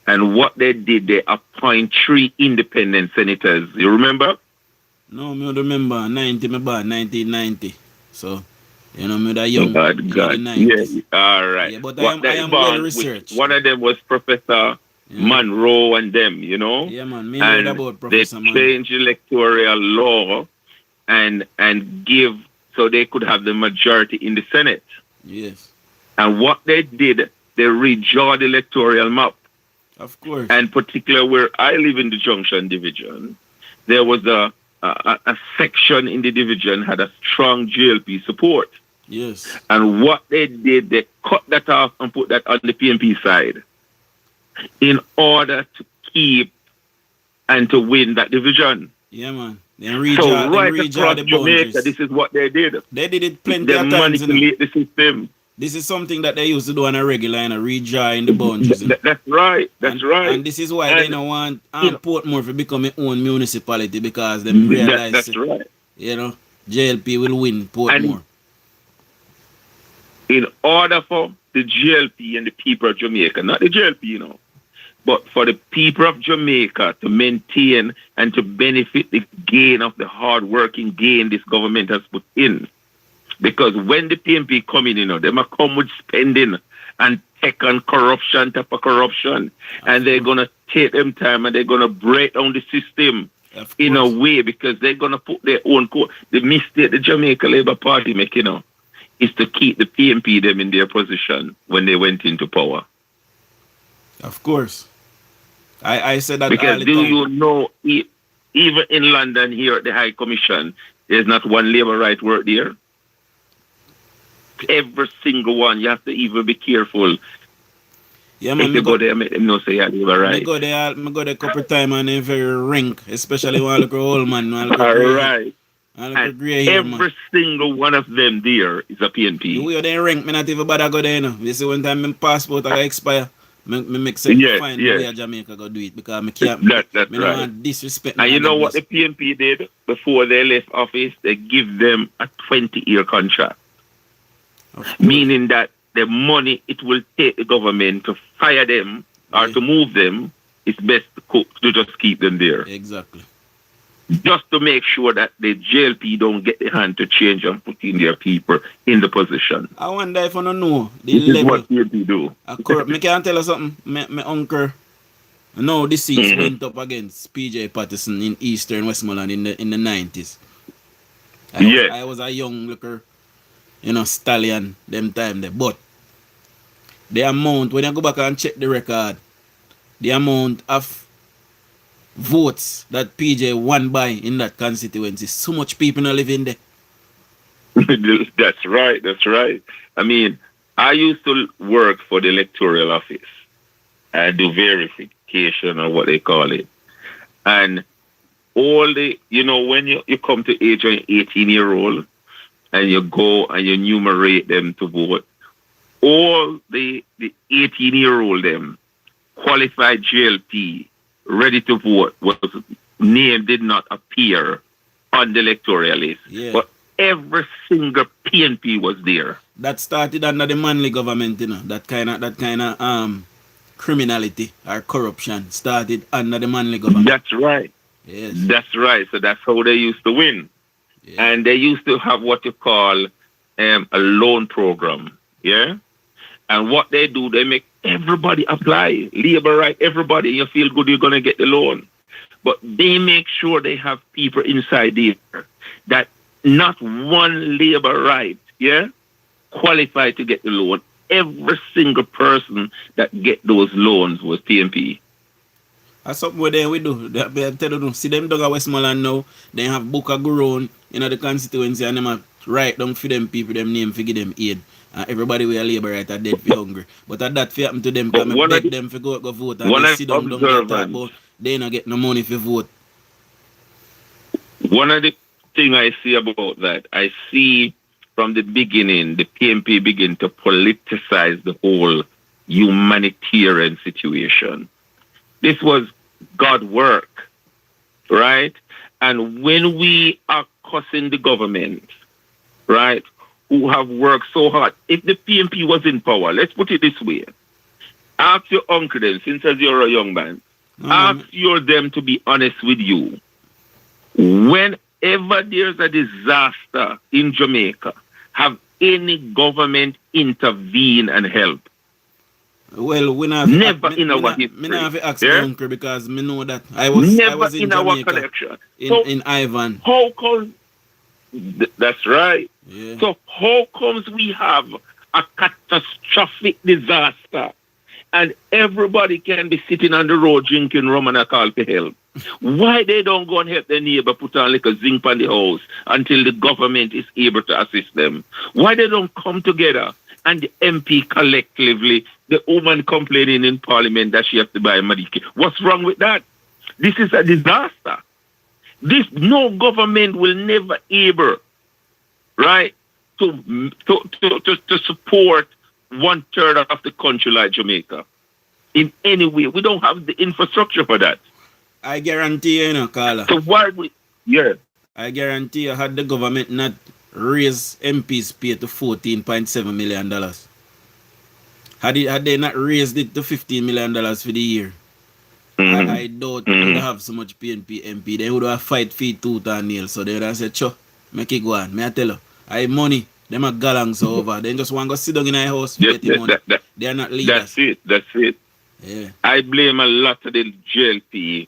And what they did, they appoint 3 independent senators. You remember? No, I don't remember. 1990. So, you know, me that young. God. Yeah, all right. Yeah, but I am well researched. One of them was Professor Monroe and them, you know? Yeah, man. Me heard about Professor Monroe. They changed electoral law and give so they could have the majority in the Senate. Yes. And what they did, they redraw the electoral map. Of course. And particularly where I live in the Junction Division, there was a section in the division had a strong GLP support. Yes. And what they did, they cut that off and put that on the PNP side in order to keep and to win that division. Yeah, man. So right across Jamaica, this is what they did. They did it plenty of times. They manipulate the system. This is something that they used to do on a regular and redraw in the boundaries. That's right. That's right. And this is why they don't want Portmore to become their own municipality because they realize that's right. You know, JLP will win Portmore. In order for the GLP and the people of Jamaica, not the GLP, you know, but for the people of Jamaica to maintain and to benefit the gain of the hard-working gain this government has put in. Because when the PNP come in, you know, they might come with spending and tech and corruption, type of corruption. And they're going to take them time and they're going to break down the system in a way because they're going to put their own code. The mistake the Jamaica Labour Party make, you know, is to keep the PNP them in their position when they went into power. Of course. I said that because all the time. Do you know, even in London here at the High Commission, there's not one Labour right work there? Every single one, you have to even be careful. Yeah, man. If you go there, make them know say you are right. I go there a couple of times and they're very rank, especially when I look at old man. All right. And every single one of them there is a PNP. The way they rank, me not even bother go there, you know. You see, one time my passport I expire, me make sense find the way Jamaica go do it because me can't. That's me right. Don't disrespect. And you know what the PNP did before they left office? They give them a 20-year contract. Meaning that the money it will take the government to fire them or to move them, it's best to just keep them there. Exactly. Just to make sure that the JLP don't get the hand to change and put in their people in the position. I wonder if I don't know the this level. Is what PNP do. I can tell you something. My uncle, no, this seat went up against PJ Patterson in Eastern Westmoreland in the 90s. I was a young looker. You know, stallion, them time there. But the amount, when you go back and check the record, the amount of votes that PJ won by in that constituency, so much people not living there. That's right. I mean, I used to work for the electoral office and do verification or what they call it. And all the, you know, when you come to age of 18-year-old, and you go and you enumerate them to vote. All the 18-year-old them, qualified JLP, ready to vote, was name did not appear on the electoral list. Yeah. But every single PNP was there. That started under the Manley government, you know. That kind of criminality or corruption started under the Manley government. That's right. Yes. That's right. So that's how they used to win. Yeah. And they used to have what you call a loan program, yeah? And what they do, they make everybody apply, labor right, everybody, you feel good, you're going to get the loan. But they make sure they have people inside there that not one labor right, yeah, qualified to get the loan. Every single person that get those loans was PNP. That's something where we do. They tell you, see them dog at Westmoreland now, they have book a grown in the constituency and them write down for them people, them name, for give them aid. Everybody will labor right are dead for hungry. But at that happen to them, because I beg them to go vote and they sit down, don't get talk about they don't get no money for vote. One of the things I see about that, I see from the beginning, the PNP begin to politicize the whole humanitarian situation. This was God work. right? And when we are cussing the government, right, who have worked so hard, if the PNP was in power, let's put it this way, ask your uncle then, since as you're a young man, ask them to be honest with you. Whenever there's a disaster in Jamaica, have any government intervene and help? Well, we never in our history. I have to ask my uncle because I know that I was in Jamaica, our connection. In Ivan. How comes? That's right. Yeah. So how comes we have a catastrophic disaster and everybody can be sitting on the road drinking rum and a call for help? Why they don't go and help their neighbor put on like a zinc on the house until the government is able to assist them? Why they don't come together and the MP collectively, the woman complaining in Parliament that she has to buy Madike? What's wrong with that? This is a disaster. No government will never able, right, to support 1/3 of the country like Jamaica in any way. We don't have the infrastructure for that. I guarantee you, Carla. So why we? Yeah. I guarantee you, had the government not raised MP's pay to $14.7 million, had they not raised it to $15 million for the year, I doubt they would have so much PNP MP. They would have fight feet tooth and nail. So they would have said, "Cho, make it go on." Me I tell you, I money. Them are galangs over. They just want to go sit down in a house for getting money. They are not leaders. That's it. Yeah. I blame a lot of the JLP,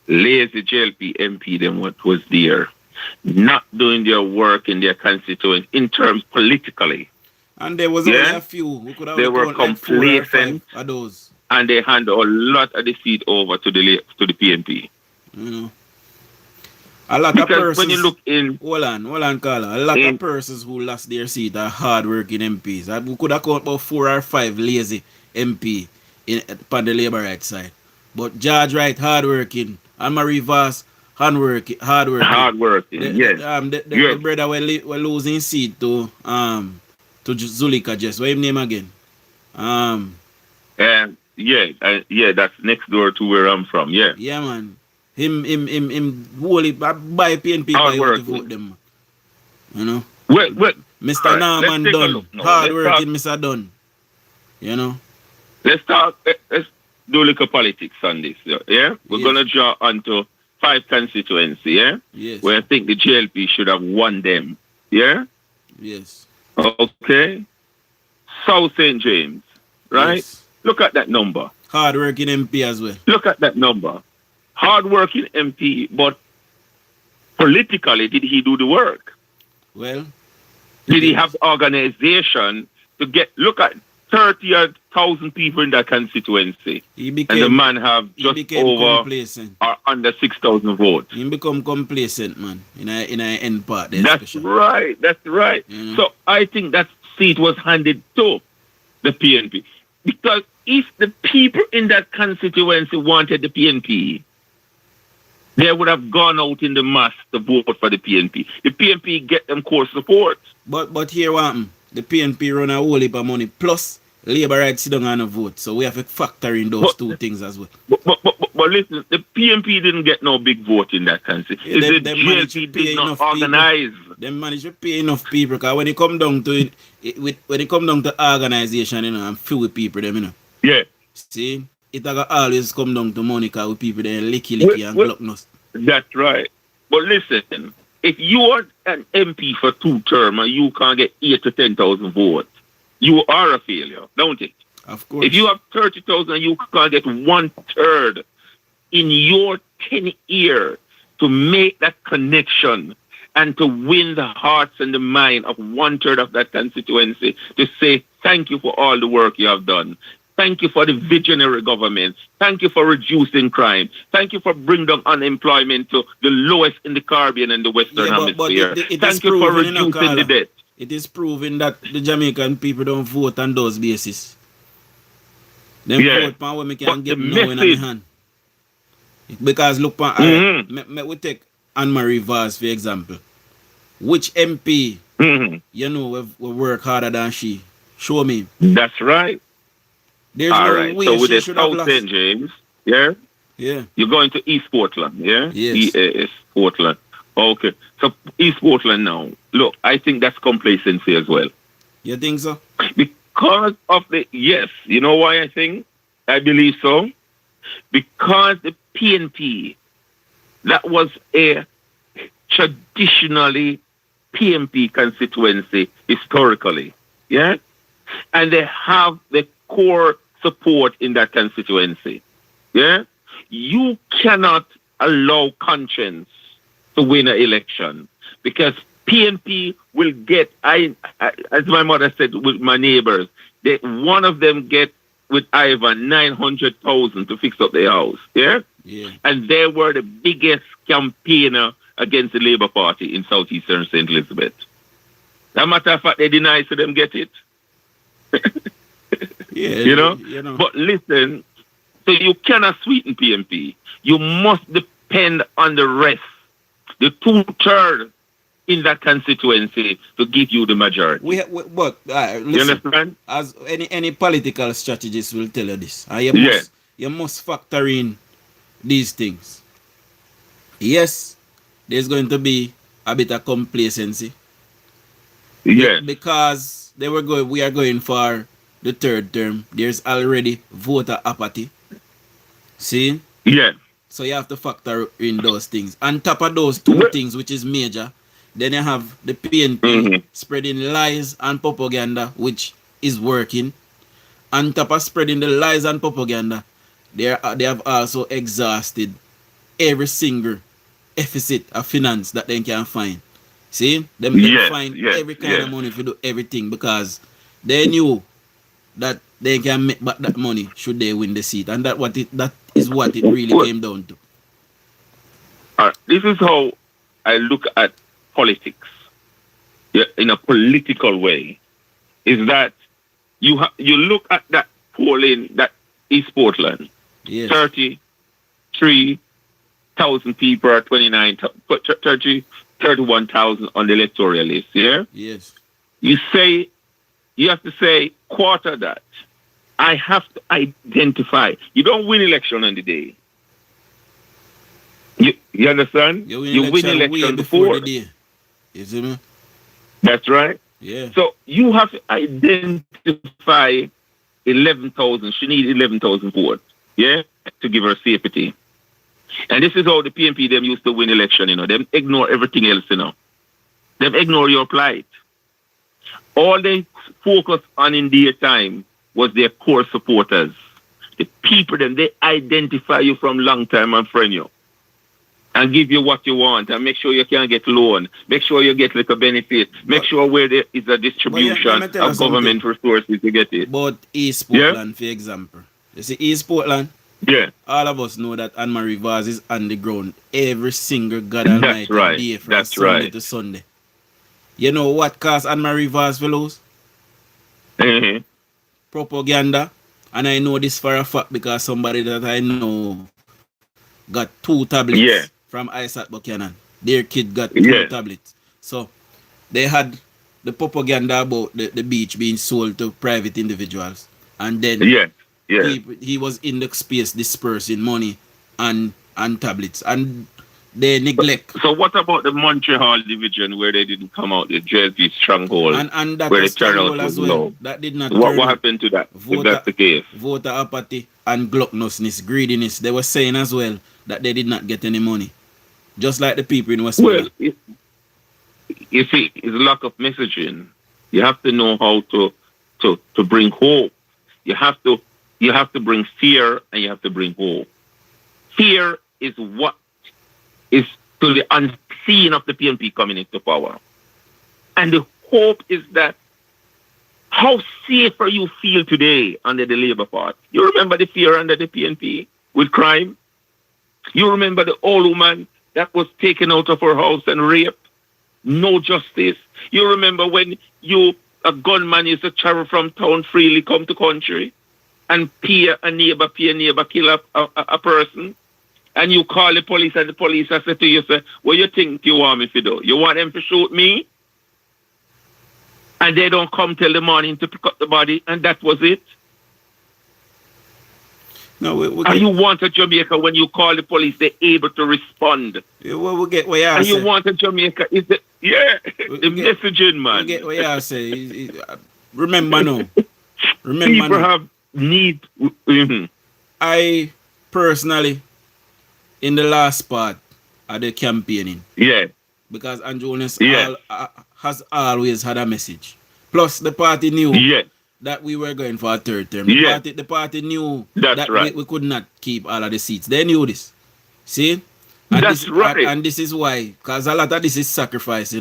lazy JLP MP, them what was there, not doing their work in their constituents in terms politically. And there was only a few who could have. They were complacent. Like those. And they hand a lot of the seat over to the PNP. You know, a lot of persons. When you look in, hold on, Carla. A lot of persons who lost their seat are hard-working MPs. We could have count about 4 or 5 lazy MP on the Labour right side. But George Wright, hard-working. And Marie Voss, hardworking. Yes. The brother we're losing seat to Zulika Jess. What's his name again? Yeah, that's next door to where I'm from. Yeah. Yeah, man. Him wholly buy PNP to vote them. You know? Well, Mr. Right, Norman Dunn. Hard working Mr. Dunn. You know? Let's do a little politics on this. Yeah? We're gonna draw onto 5 constituencies, yeah? Yes. Where I think the JLP should have won them. Yeah? Yes. Okay. South St. James, right? Yes. Look at that number. Hard-working MP as well. Look at that number. Hard-working MP, but politically, did he do the work? Well, did he have organization to look at 30,000 people in that constituency? And the man have just over complacent. or under 6,000 votes. He become complacent, man, in a end part. That's right. Mm. So I think that seat was handed to the PNP. Because if the people in that constituency wanted the PNP, they would have gone out in the mass to vote for the PNP. The PNP get them core support. But here what happened? The PNP run a whole heap of money. Plus, Labour right sit down and vote. So we have to factor in those two things as well. But listen, the PNP didn't get no big vote in that constituency. Yeah, the GLP did not organize. They managed to pay enough people. Because when it come down to organization, you know, and few people, them, you know. Yeah. See, it always come down to money because people they licky and block us. That's right. But listen, if you are an MP for 2 terms and you can't get 8 to 10,000 votes, you are a failure, don't it? Of course. If you have 30,000 and you can't get 1/3 in your 10 years to make that connection and to win the hearts and the mind of 1/3 of that constituency, to say thank you for all the work you have done. Thank you for the visionary government. Thank you for reducing crime. Thank you for bringing down unemployment to the lowest in the Caribbean and the Western Hemisphere. Thank you for reducing the debt. It is proven that the Jamaican people don't vote on those bases. They vote on what we can get now in our hand. Because look, we take Anne-Marie Vaz for example. Which MP, you know, we work harder than she? Show me. That's right. There's all no right. way so with she the should have South lost. St. James, yeah? Yeah. You're going to East Portland, yeah? Yes. EAS Portland. Okay. So East Portland now. Look, I think that's complacency as well. You think so? Because of yes, you know why I believe so? Because the PNP, that was a traditionally PNP constituency historically, yeah? And they have the core support in that constituency, yeah? You cannot allow conscience to win an election because PNP will get, as my mother said with my neighbors, one of them get with Ivan 900,000 to fix up their house, yeah? And they were the biggest campaigner against the Labour Party in southeastern St. Elizabeth. As a matter of fact, they deny to them get it. You know? But listen, so you cannot sweeten PNP. You must depend on the rest, the 2/3 in that constituency to give you the majority. But listen, you understand? As any political strategist will tell you this, you must factor in these things. Yes, there's going to be a bit of complacency. Yes. Because we are going for the third term. There's already voter apathy. See? Yeah. So you have to factor in those things. On top of those two things, which is major, then you have the PNP spreading lies and propaganda, which is working. On top of spreading the lies and propaganda, they have also exhausted every single deficit of finance that they can find. See? Them find every kind of money to do everything because they knew that they can make back that money should they win the seat. And that is what it really came down to. This is how I look at politics in a political way. Is that you look at that polling, that East Portland, 33,000 people are 31,000 on the electoral list, yeah? Yes. You have to say quarter that. I have to identify. You don't win election on the day. You understand? You win election before the day. You see me? That's right. Yeah. So you have to identify 11,000. She needs 11,000 votes, yeah, to give her safety. And this is how the PNP them used to win election, you know. Them ignore everything else, you know. Them ignore your plight. All they focus on in their time was their core supporters. The people them, they identify you from long time and friend you. And give you what you want and make sure you can get loan. Make sure you get little benefit. Make sure where there is a distribution of government resources to get it. But East Portland, for example. You see East Portland? Yeah. All of us know that Anne-Marie Vaz is on the ground every single God Almighty day from Sunday to Sunday. You know what caused Anne-Marie Vaz to lose? Propaganda. And I know this for a fact because somebody that I know got 2 tablets from Isaac Buchanan. Their kid got 2 tablets. So they had the propaganda about the beach being sold to private individuals. And then he was in the space dispersing money and tablets. And they neglect. So what about the Montreal division where they didn't come out, the JLP stronghold? And that where was they turned out as was well. low. That did not What happened to that, if that's the case? Voter apathy and gluttonousness, greediness. They were saying as well that they did not get any money. Just like the people in Westmoreland. Well, you see, it's lack of messaging. You have to know how to bring hope. You have to bring fear and you have to bring hope. Fear is what is to the unseen of the PNP coming into power. And the hope is that how safer you feel today under the Labour Party. You remember the fear under the PNP with crime? You remember the old woman that was taken out of her house and raped? No justice. You remember when a gunman used to travel from town freely, come to country, and pay a neighbor kill a person? And you call the police and the police I say to you, say, what you think you want me to do? You want them to shoot me? And they don't come till the morning to pick up the body, and that was it? No, and you want a Jamaica when you call the police, they're able to respond. We get what you and say. You want a Jamaica is the messaging, man. We get what you say. Remember now. People have need. I personally, in the last part of the campaigning, because Andrew Jones has always had a message. Plus, the party knew that we were going for a third term. The party knew that we could not keep all of the seats. They knew this. See? And That's right. And this is why, because a lot of this is sacrifice,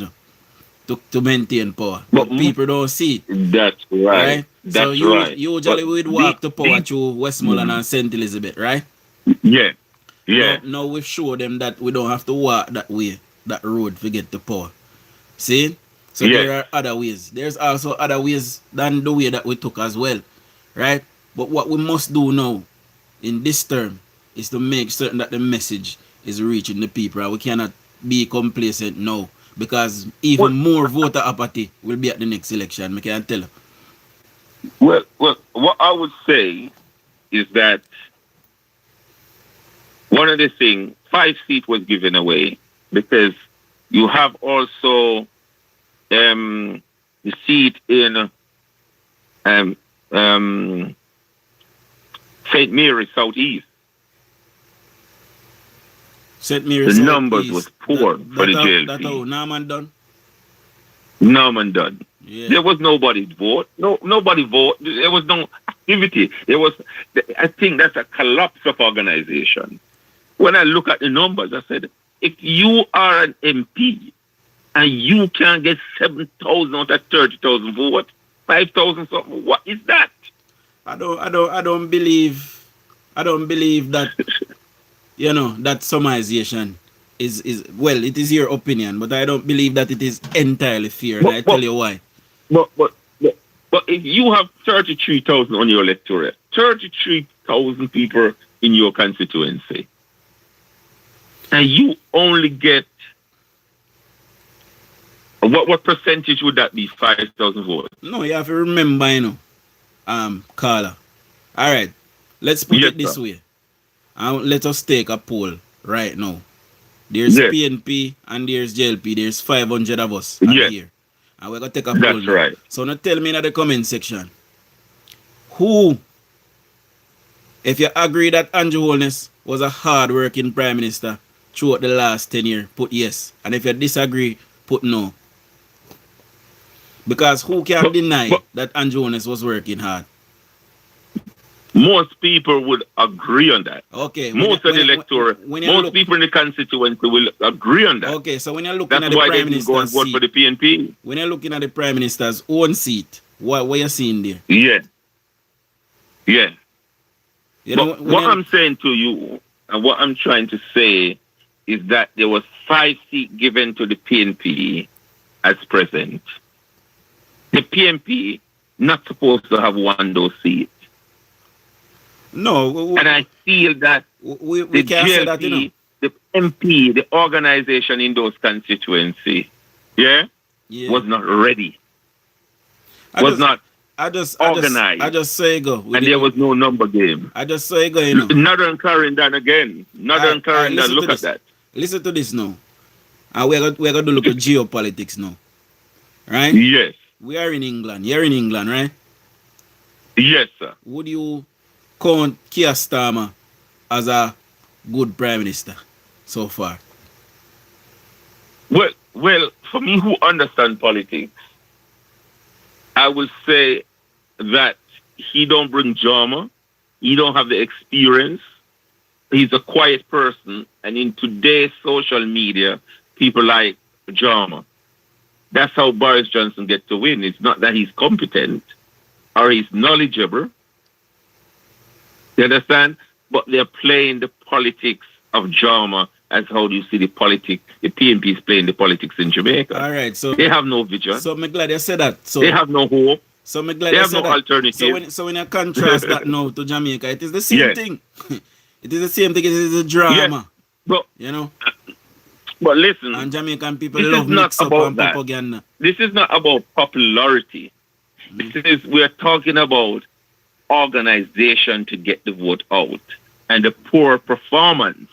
to maintain power. But people don't see it. That's right. So usually we'd walk to power through Westmoreland and St. Elizabeth, right? Yeah. Now we've showed them that we don't have to walk that way, that road to get to power. See? So there are other ways. There's also other ways than the way that we took as well, right? But what we must do now, in this term, is to make certain that the message is reaching the people. And we cannot be complacent now, because even more voter apathy will be at the next election. I can tell you. Well, what I would say is that one of the things, 5 seats was given away because you have also the seat in St. Mary's Southeast. St. Mary's the numbers was poor for the JLP. That's how Norman done? Norman done. Yeah. There was nobody vote. Nobody vote. There was no activity. I think that's a collapse of organization. When I look at the numbers, I said, if you are an MP and you can get 7,000 out of 30,000 votes, 5,000 something, what is that? I don't believe that that summarization is well, it is your opinion, but I don't believe that it is entirely fair, and I tell you why. But if you have 33,000 on your electorate, 33,000 people in your constituency, and you only get what percentage would that be? 5,000 votes? No, you have to remember, Carla. All right, let's put it this way. Let us take a poll right now. There's PNP and there's JLP. There's 500 of us here. And we're going to take a poll. That's right. So now tell me in the comment section, who, if you agree that Andrew Holness was a hard-working Prime Minister throughout the last 10 years, put yes. And if you disagree, put no. Because who can deny that Andrew Holness was working hard? Most people would agree on that. Okay. Most of the electorate, most people in the constituency will agree on that. Okay, so when you're looking at the Prime Minister's seat, go and vote for the PNP. When you're looking at the Prime Minister's own seat, what are you seeing there? Yeah. What I'm saying to you, and what I'm trying to say, is that there was 5 seats given to the PNP as present. The PNP not supposed to have won those seats. No, and I feel that we the can't GLP, say that, the MP, the organization in those constituencies, was not ready. Was not organized. I just say go. And there was no number game. I just say go, Northern Clarendon again. Northern Clarendon, look at that. Listen to this now. And we're going to look at geopolitics now. Right? Yes. We are in England. You're in England, right? Yes, sir. Would you count Keir Starmer as a good Prime Minister so far? Well, for me who understand politics, I would say that he don't bring drama. He don't have the experience. He's a quiet person. And in today's social media, people like drama. That's how Boris Johnson gets to win. It's not that he's competent or he's knowledgeable. You understand? But they're playing the politics of drama as how do you see the PNP is playing the politics in Jamaica. All right, so they have no vision. So I'm glad you said that. So they have no hope. So I'm glad they you have said no that. alternative. So when you contrast that now to Jamaica, it is the same thing. It is the same thing. It is a drama. But But listen, and Jamaican people love mix up and propaganda. This is not about popularity. We're talking about organization to get the vote out and the poor performance.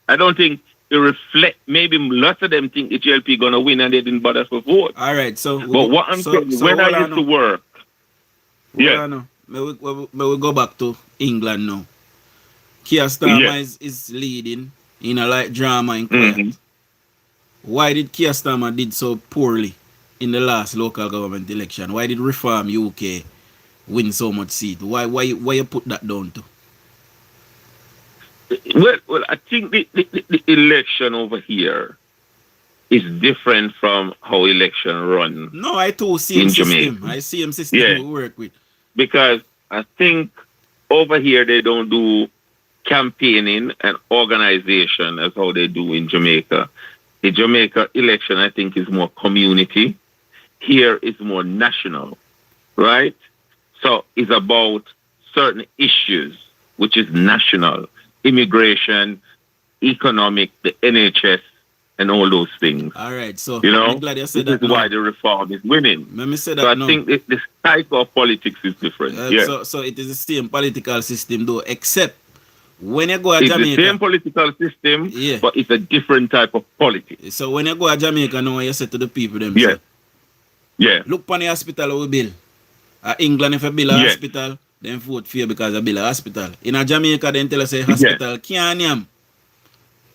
I don't think it reflect. Maybe lots of them think the GLP gonna win and they didn't bother to vote. All right, so but what I'm saying, when I used to work, may we go back to England now. Keir Starmer is leading in a light drama in quiet. Why did Keir Starmer did so poorly in the last local government election? Why did Reform UK win so much seat? Why you put that down to? Well, I think the election over here is different from how election run. No, I too see him system. I see him system we work with. Because I think over here they don't do campaigning and organization as how they do in Jamaica. The Jamaica election, I think, is more community. Here is more national, right? So it's about certain issues, which is national. Immigration, economic, the NHS, and all those things. All right, so I'm glad you said this that. is why the Reform is winning. Let me say that. So I think this type of politics is different. So it is the same political system, though, except when you go to it's Jamaica. It's the same political system, but it's a different type of politics. So when you go to Jamaica now, you say to the people them, look upon the hospital we build. England, if you build a hospital, then vote for you because you build a hospital. In Jamaica, then tell us a hospital can't yam.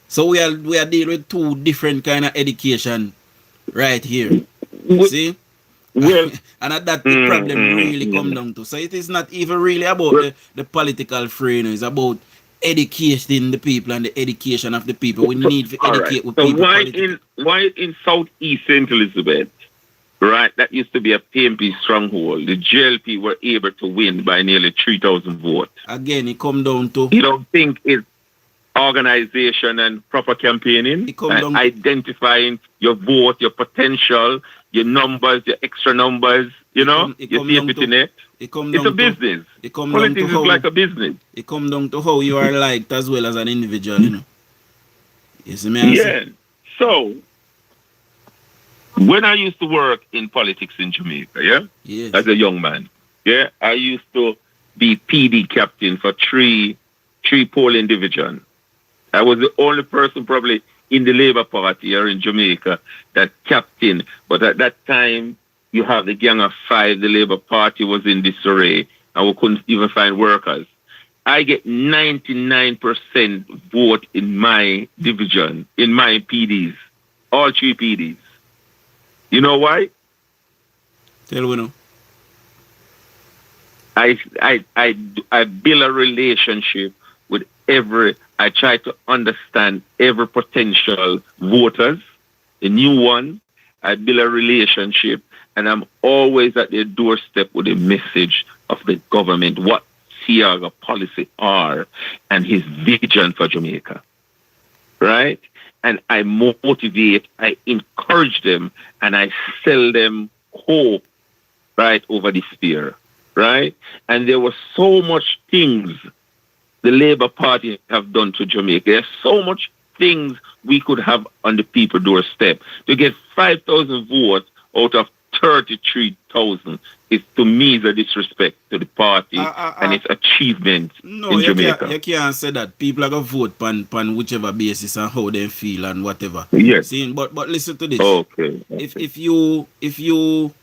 So we are dealing with two different kind of education right here. See? Well, and that the problem really come down to. So it is not even really about the political frame. It's about educating the people and the education of the people. We need to educate with people. Why in Southeast St. Elizabeth, right, that used to be a PMP stronghold, the GLP were able to win by nearly 3,000 votes. Again, it come down to... You don't think it's organization and proper campaigning and identifying your vote, your potential, your numbers, your extra numbers, you see it in it. It's a business. Politics is like a business. It comes down to how you are liked as well as an individual, You see me? Yeah. So, when I used to work in politics in Jamaica, as a young man, I used to be PD captain for three polling divisions. I was the only person probably in the Labour Party here in Jamaica that captain. But at that time, you have the Gang of Five. The Labour Party was in disarray, and we couldn't even find workers. I get 99% vote in my division, in my PDs, all three PDs. You know why? Tell me now. I build a relationship with I try to understand every potential voters, the new one. I build a relationship, and I'm always at their doorstep with a message of the government, what Tiago policy are, and his vision for Jamaica, right? And I motivate, I encourage them, and I sell them hope, right, over despair, right? And there were so much things the Labour Party have done to Jamaica. There's so much things we could have on the people doorstep. To get 5,000 votes out of 33,000 is, to me, is a disrespect to the party and its achievement in Jamaica. You can't say that. People are going to vote on whichever basis and how they feel and whatever. Yes. See, but listen to this. Okay. If you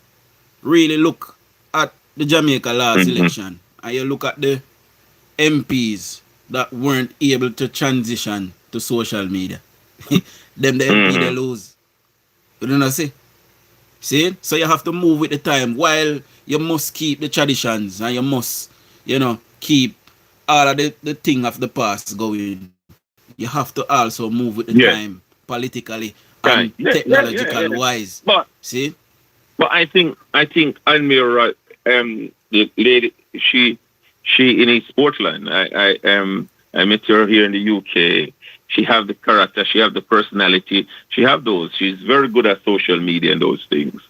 really look at the Jamaica last election and you look at the MPs that weren't able to transition to social media, them the MP they lose. You know what I say? See? So you have to move with the time while you must keep the traditions and you must, keep all of the thing of the past going. You have to also move with the time politically and technological wise. But see? But I think Almira, the lady, she in Sportland. I met her here in the UK. She have the character, she have the personality, she have those. She's very good at social media and those things.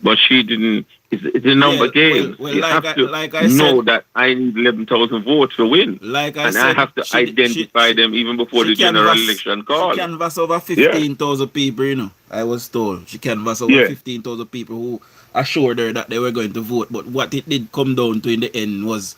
But she didn't. It's a number game. Well, you like have to I know said, that I need 11,000 votes to win. Like I and said, I have to identify them even before the general election call. She canvass over 15,000 people, I was told. She canvass over 15,000 people who assured her that they were going to vote. But what it did come down to in the end was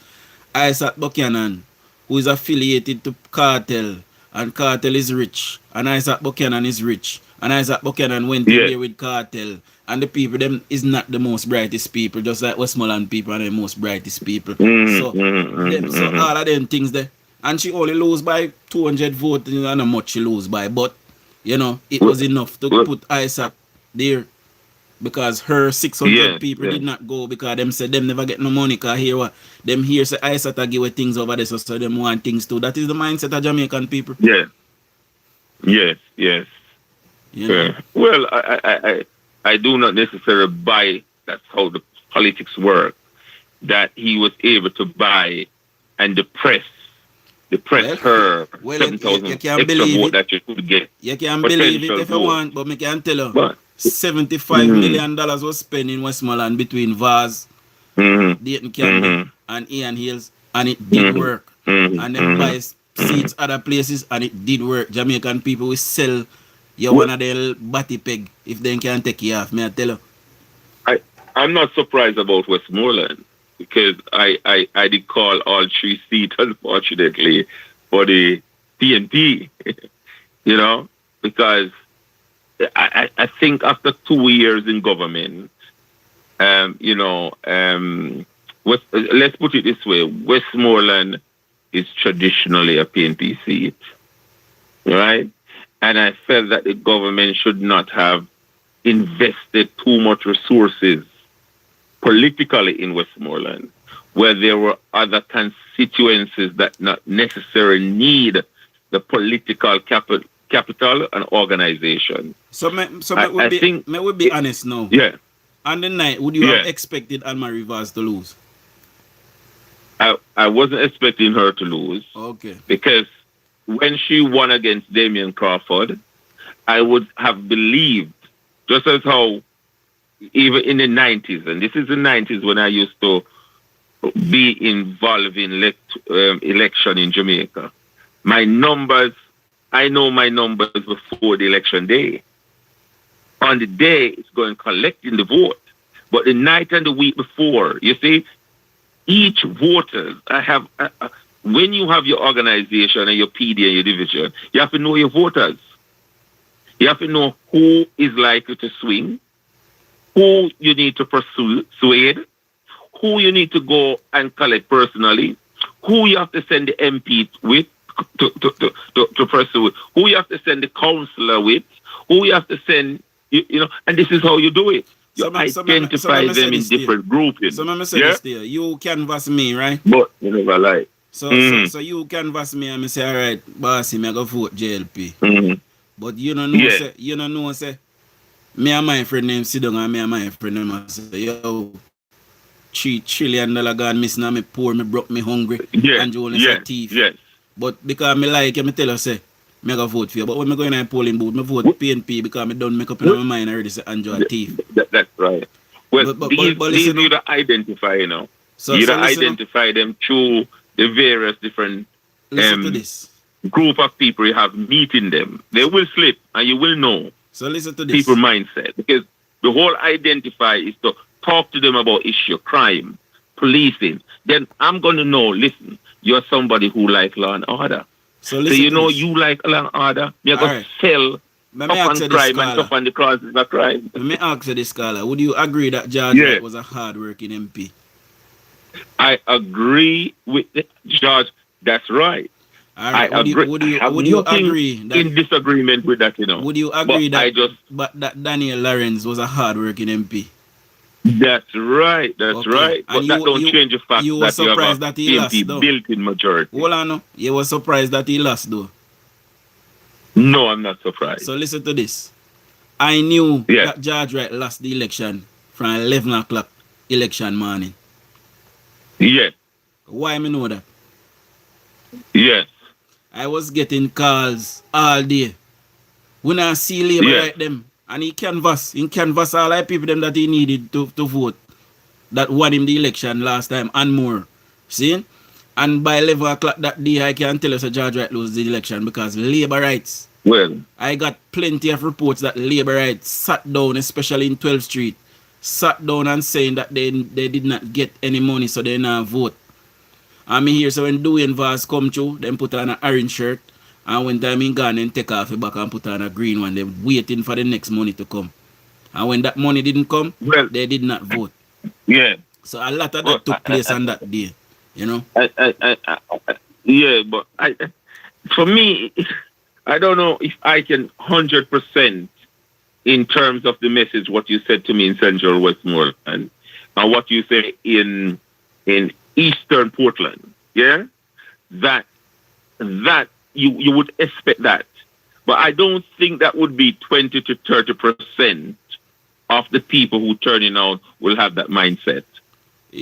Isaac Buchanan, who is affiliated to Cartel, and Cartel is rich, and Isaac Buchanan is rich, and Isaac Buchanan went in there with Cartel, and the people them is not the most brightest people, just like Westmoreland people are the most brightest people. So all of them things there. And she only lose by 200 votes, and how much she lose by, but you know, it was enough to put Isaac there. Because her 600 people did not go because them said them never get no money. Because here what them here say Isaac give away things over there, so them want things too. That is the mindset of Jamaican people. Yeah. Yes. You know? Well, I do not necessarily buy that's how the politics work. That he was able to buy and depress her 7,000 extra vote that you could get. You can believe it if you want, but me can tell you. But, $75 million was spent in Westmoreland between Vaz, Dayton Candy, and Ian Hills, and it did work. And then buy seats other places, and it did work. Jamaican people will sell you one of their batty peg if they can take you off. May I tell you? I'm not surprised about Westmoreland because I did call all 3 seats, unfortunately, for the PNP. You know, because I think after 2 years in government, let's put it this way, Westmoreland is traditionally a PNP seat, right? And I felt that the government should not have invested too much resources politically in Westmoreland, where there were other constituencies that not necessarily need the political capital and organization. So may we be honest now. Yeah. On the night, would you have expected Anne-Marie Vaz to lose? I wasn't expecting her to lose. Okay. Because when she won against Damian Crawford, I would have believed, just as how even in the 90s, and this is the 90s when I used to be involved in election in Jamaica. I know my numbers before the election day. On the day, it's going collecting the vote. But the night and the week before, you see, each voter, when you have your organization and your PD and your division, you have to know your voters. You have to know who is likely to swing, who you need to persuade, who you need to go and collect personally, who you have to send the MP with, to pursue, who you have to send the councillor with, who you have to send, and this is how you do it. You identify them in different groupings. So let me say this there. You canvass me, right? But you never like. So you canvass me and I say, all right, bossy, me go vote JLP. But you don't know, say, me and my friend name sit down and me and my friend name say, yo, $3 trillion gone missing and me poor, me broke, me hungry, and you only say thief. Yes. But because me like you, me tell you, say, me go vote for you. But when me go in a polling booth, me vote PNP because me don't make up in my mind already say Andrew a thief. That's right. Well, these you to identify, you know. You identify them through the various different group of people you have meeting them. They will slip and you will know. So listen to this. People mindset. Because the whole identify is to talk to them about issue, crime, policing. Then I'm going to know, listen, you're somebody who like law and order. So you know you like law and order. You're going to sell up on crime and up on the crosses of crime. Let me ask you this, scholar. Would you agree that George was a hard-working MP? I agree with George. That's right. Right. Would you agree that, in disagreement with that, you know? Would you agree that Daniel Lawrence was a hard-working MP? That's right. That's right. But that don't change the fact you were that surprised you have that he lost, MP built-in majority. Hold on, no. You were surprised that he lost, though. No, I'm not surprised. So listen to this. I knew that George Wright lost the election from 11 o'clock election morning. Yes. Why me know that? Yes. I was getting calls all day. When I see Labour like them, and he canvass all the people them that he needed to vote, that won him the election last time and more. See? And by 11 o'clock that day, I can tell you that George Wright lose the election because Labour rights. Well, I got plenty of reports that Labour rights sat down, especially in 12th Street, sat down and saying that they did not get any money, so they not vote. And me hear so when DUJON'S come through, them put on an orange shirt. And when time in gone, then take off the back and put on a green one. They waiting for the next money to come. And when that money didn't come, they did not vote. Yeah. So a lot of that took place on that day, you know. Yeah, but for me, I don't know if I can 100% in terms of the message what you said to me in Central Westmoreland and what you say in Eastern Portland. Yeah, that you would expect that, but I don't think that would be 20 to 30% of the people who turning out will have that mindset.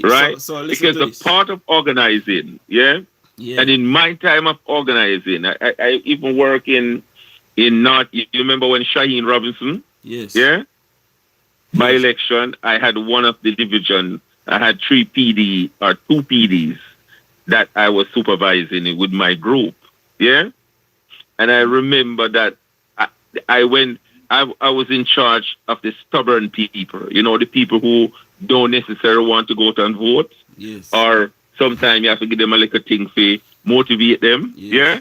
Right? So because the part of organizing, and in my time of organizing, I even work in North. You remember when Shaheen Robinson? Yes. Yeah. By election, I had one of the division. I had 2 PDs that I was supervising with my group. Yeah. And I remember that I was in charge of the stubborn people. You know, the people who don't necessarily want to go out and vote. Yes. Or sometimes you have to give them a little thing to motivate them. Yes. Yeah.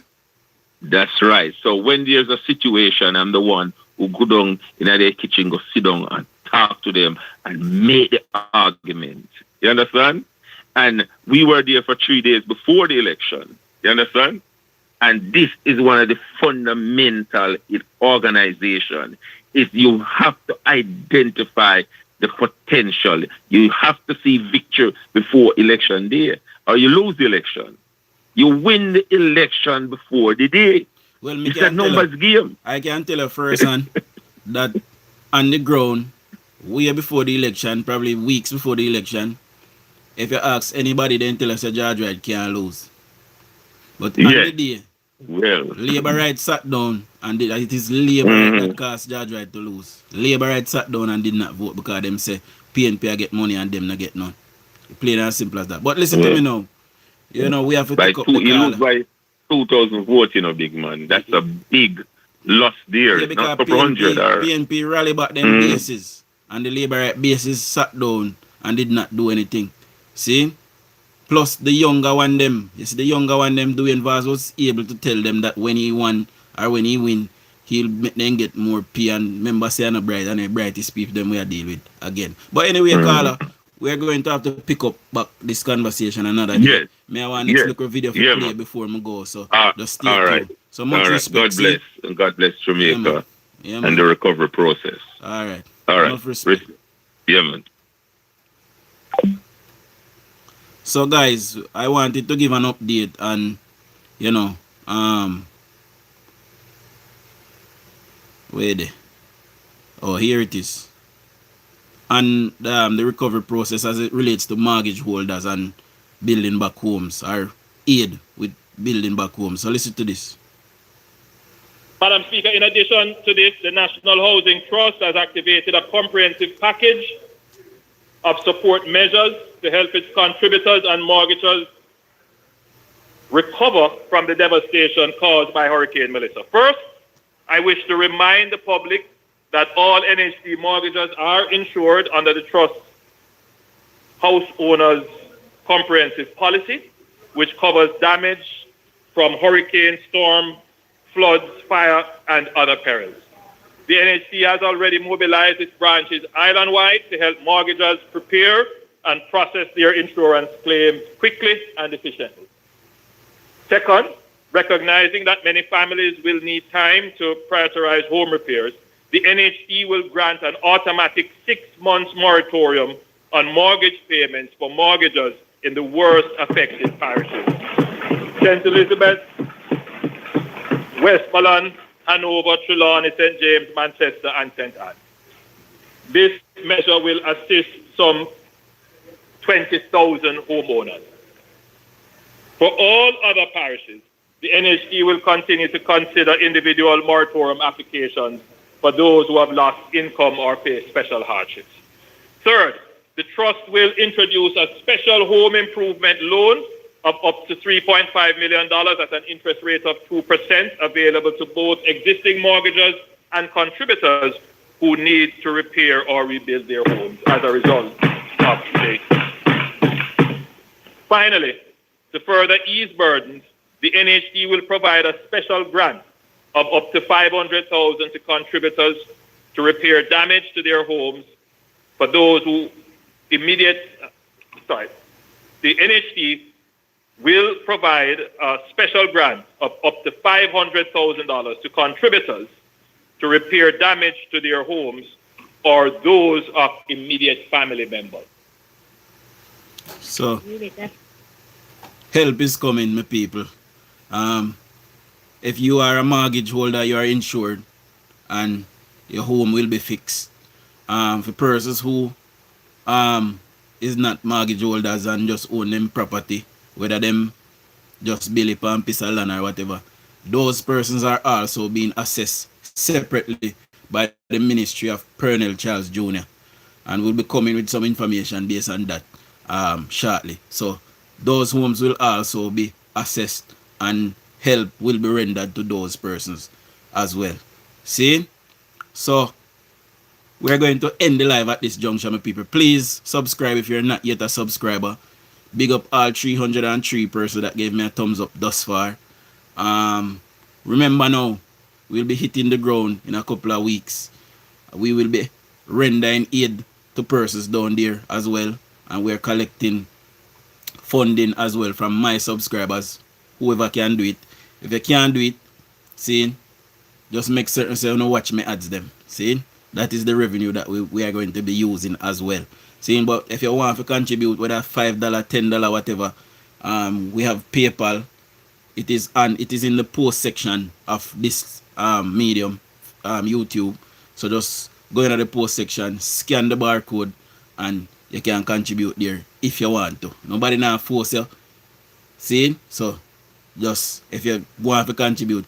That's right. So when there's a situation, I'm the one who go down in their kitchen, go sit down and talk to them and make the argument. You understand? And we were there for 3 days before the election. You understand? And this is one of the fundamental in organization is you have to identify the potential. You have to see victory before election day, or you lose the election. You win the election before the day. Well, it's a numbers game. I can tell you first on that on the ground, way before the election, probably weeks before the election, if you ask anybody, then tell us a George Wright can't lose. But on the day, Labour Right sat down and it is Labour Right that caused George Wright to lose. Labour Right sat down and did not vote because them say PNP get money and them not get none. Plain and simple as that. But listen to me now. You know, we have to take up the call. You lose by 2,000 votes, you know, big man. That's a big loss there. Yeah, not because 100 PNP rally back them bases and the Labour Right bases sat down and did not do anything. See? Plus the younger one them, you see the younger one them DUJON'S was able to tell them that when he won or when he win, he'll make them get more pay and remember say no bright and the brightest people them we are deal with again. But anyway, caller, we're going to have to pick up back this conversation another day. Yes. May I want next look at video for play before I go. So just stay all right. tuned. So much respect. God bless. And God bless Jamaica and the recovery process. All right. All right. Much respect. Yeah, man. So guys, I wanted to give an update on, you know, where there? Oh, here it is. And the recovery process as it relates to mortgage holders and building back homes or aid with building back homes. So listen to this. Madam Speaker, in addition to this, the National Housing Trust has activated a comprehensive package of support measures to help its contributors and mortgagors recover from the devastation caused by Hurricane Melissa. First, I wish to remind the public that all NHD mortgagors are insured under the Trust House Owners Comprehensive Policy, which covers damage from hurricane, storm, floods, fire, and other perils. The NHC has already mobilized its branches island-wide to help mortgagors prepare and process their insurance claims quickly and efficiently. Second, recognizing that many families will need time to prioritize home repairs, the NHC will grant an automatic 6-month moratorium on mortgage payments for mortgagors in the worst affected parishes: St. Elizabeth, Westmoreland, Hanover, Trelawney, St. James, Manchester, and St. Anne's. This measure will assist some 20,000 homeowners. For all other parishes, the NHD will continue to consider individual moratorium applications for those who have lost income or face special hardships. Third, the Trust will introduce a special home improvement loan of up to $3.5 million at an interest rate of 2% available to both existing mortgagors and contributors who need to repair or rebuild their homes as a result of the. Finally, To further ease burdens, the NHD will provide a special grant of up to $500,000 to contributors to repair damage to their homes for those who the NHD will provide a special grant of up to $500,000 to contributors to repair damage to their homes or those of immediate family members. So, help is coming, my people. If you are a mortgage holder, you are insured and your home will be fixed. For persons who is not mortgage holders and just own them property, whether them just bill it on piece of land or whatever, those persons are also being assessed separately by the Ministry of Pernell Charles Jr. And we'll be coming with some information based on that shortly. So those homes will also be assessed and help will be rendered to those persons as well. See? So we're going to end the live at this junction, my people. Please subscribe if you're not yet a subscriber. Big up all 303 persons that gave me a thumbs up thus far. Remember now, we'll be hitting the ground in a couple of weeks. We will be rendering aid to persons down there as well. And we're collecting funding as well from my subscribers. Whoever can do it. If you can't do it, see, just make certain so you don't watch me ads them. See? That is the revenue that we are going to be using as well. See, but if you want to contribute, whether $5, $10, whatever, we have PayPal. It is in the post section of this medium, YouTube. So just go into the post section, scan the barcode, and you can contribute there if you want to. Nobody now force you. See? So just if you want to contribute,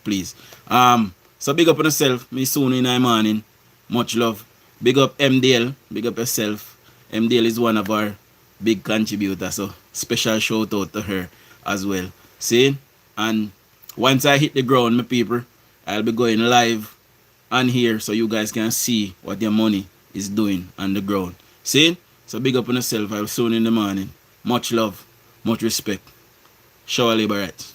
please. So big up on yourself. Me soon in the morning. Much love. Big up MDL. Big up yourself. MDL is one of our big contributors. So special shout out to her as well. See? And once I hit the ground, my people, I'll be going live on here so you guys can see what your money is doing on the ground. See? So big up on yourself. I'll soon in the morning. Much love. Much respect. Show labor rights.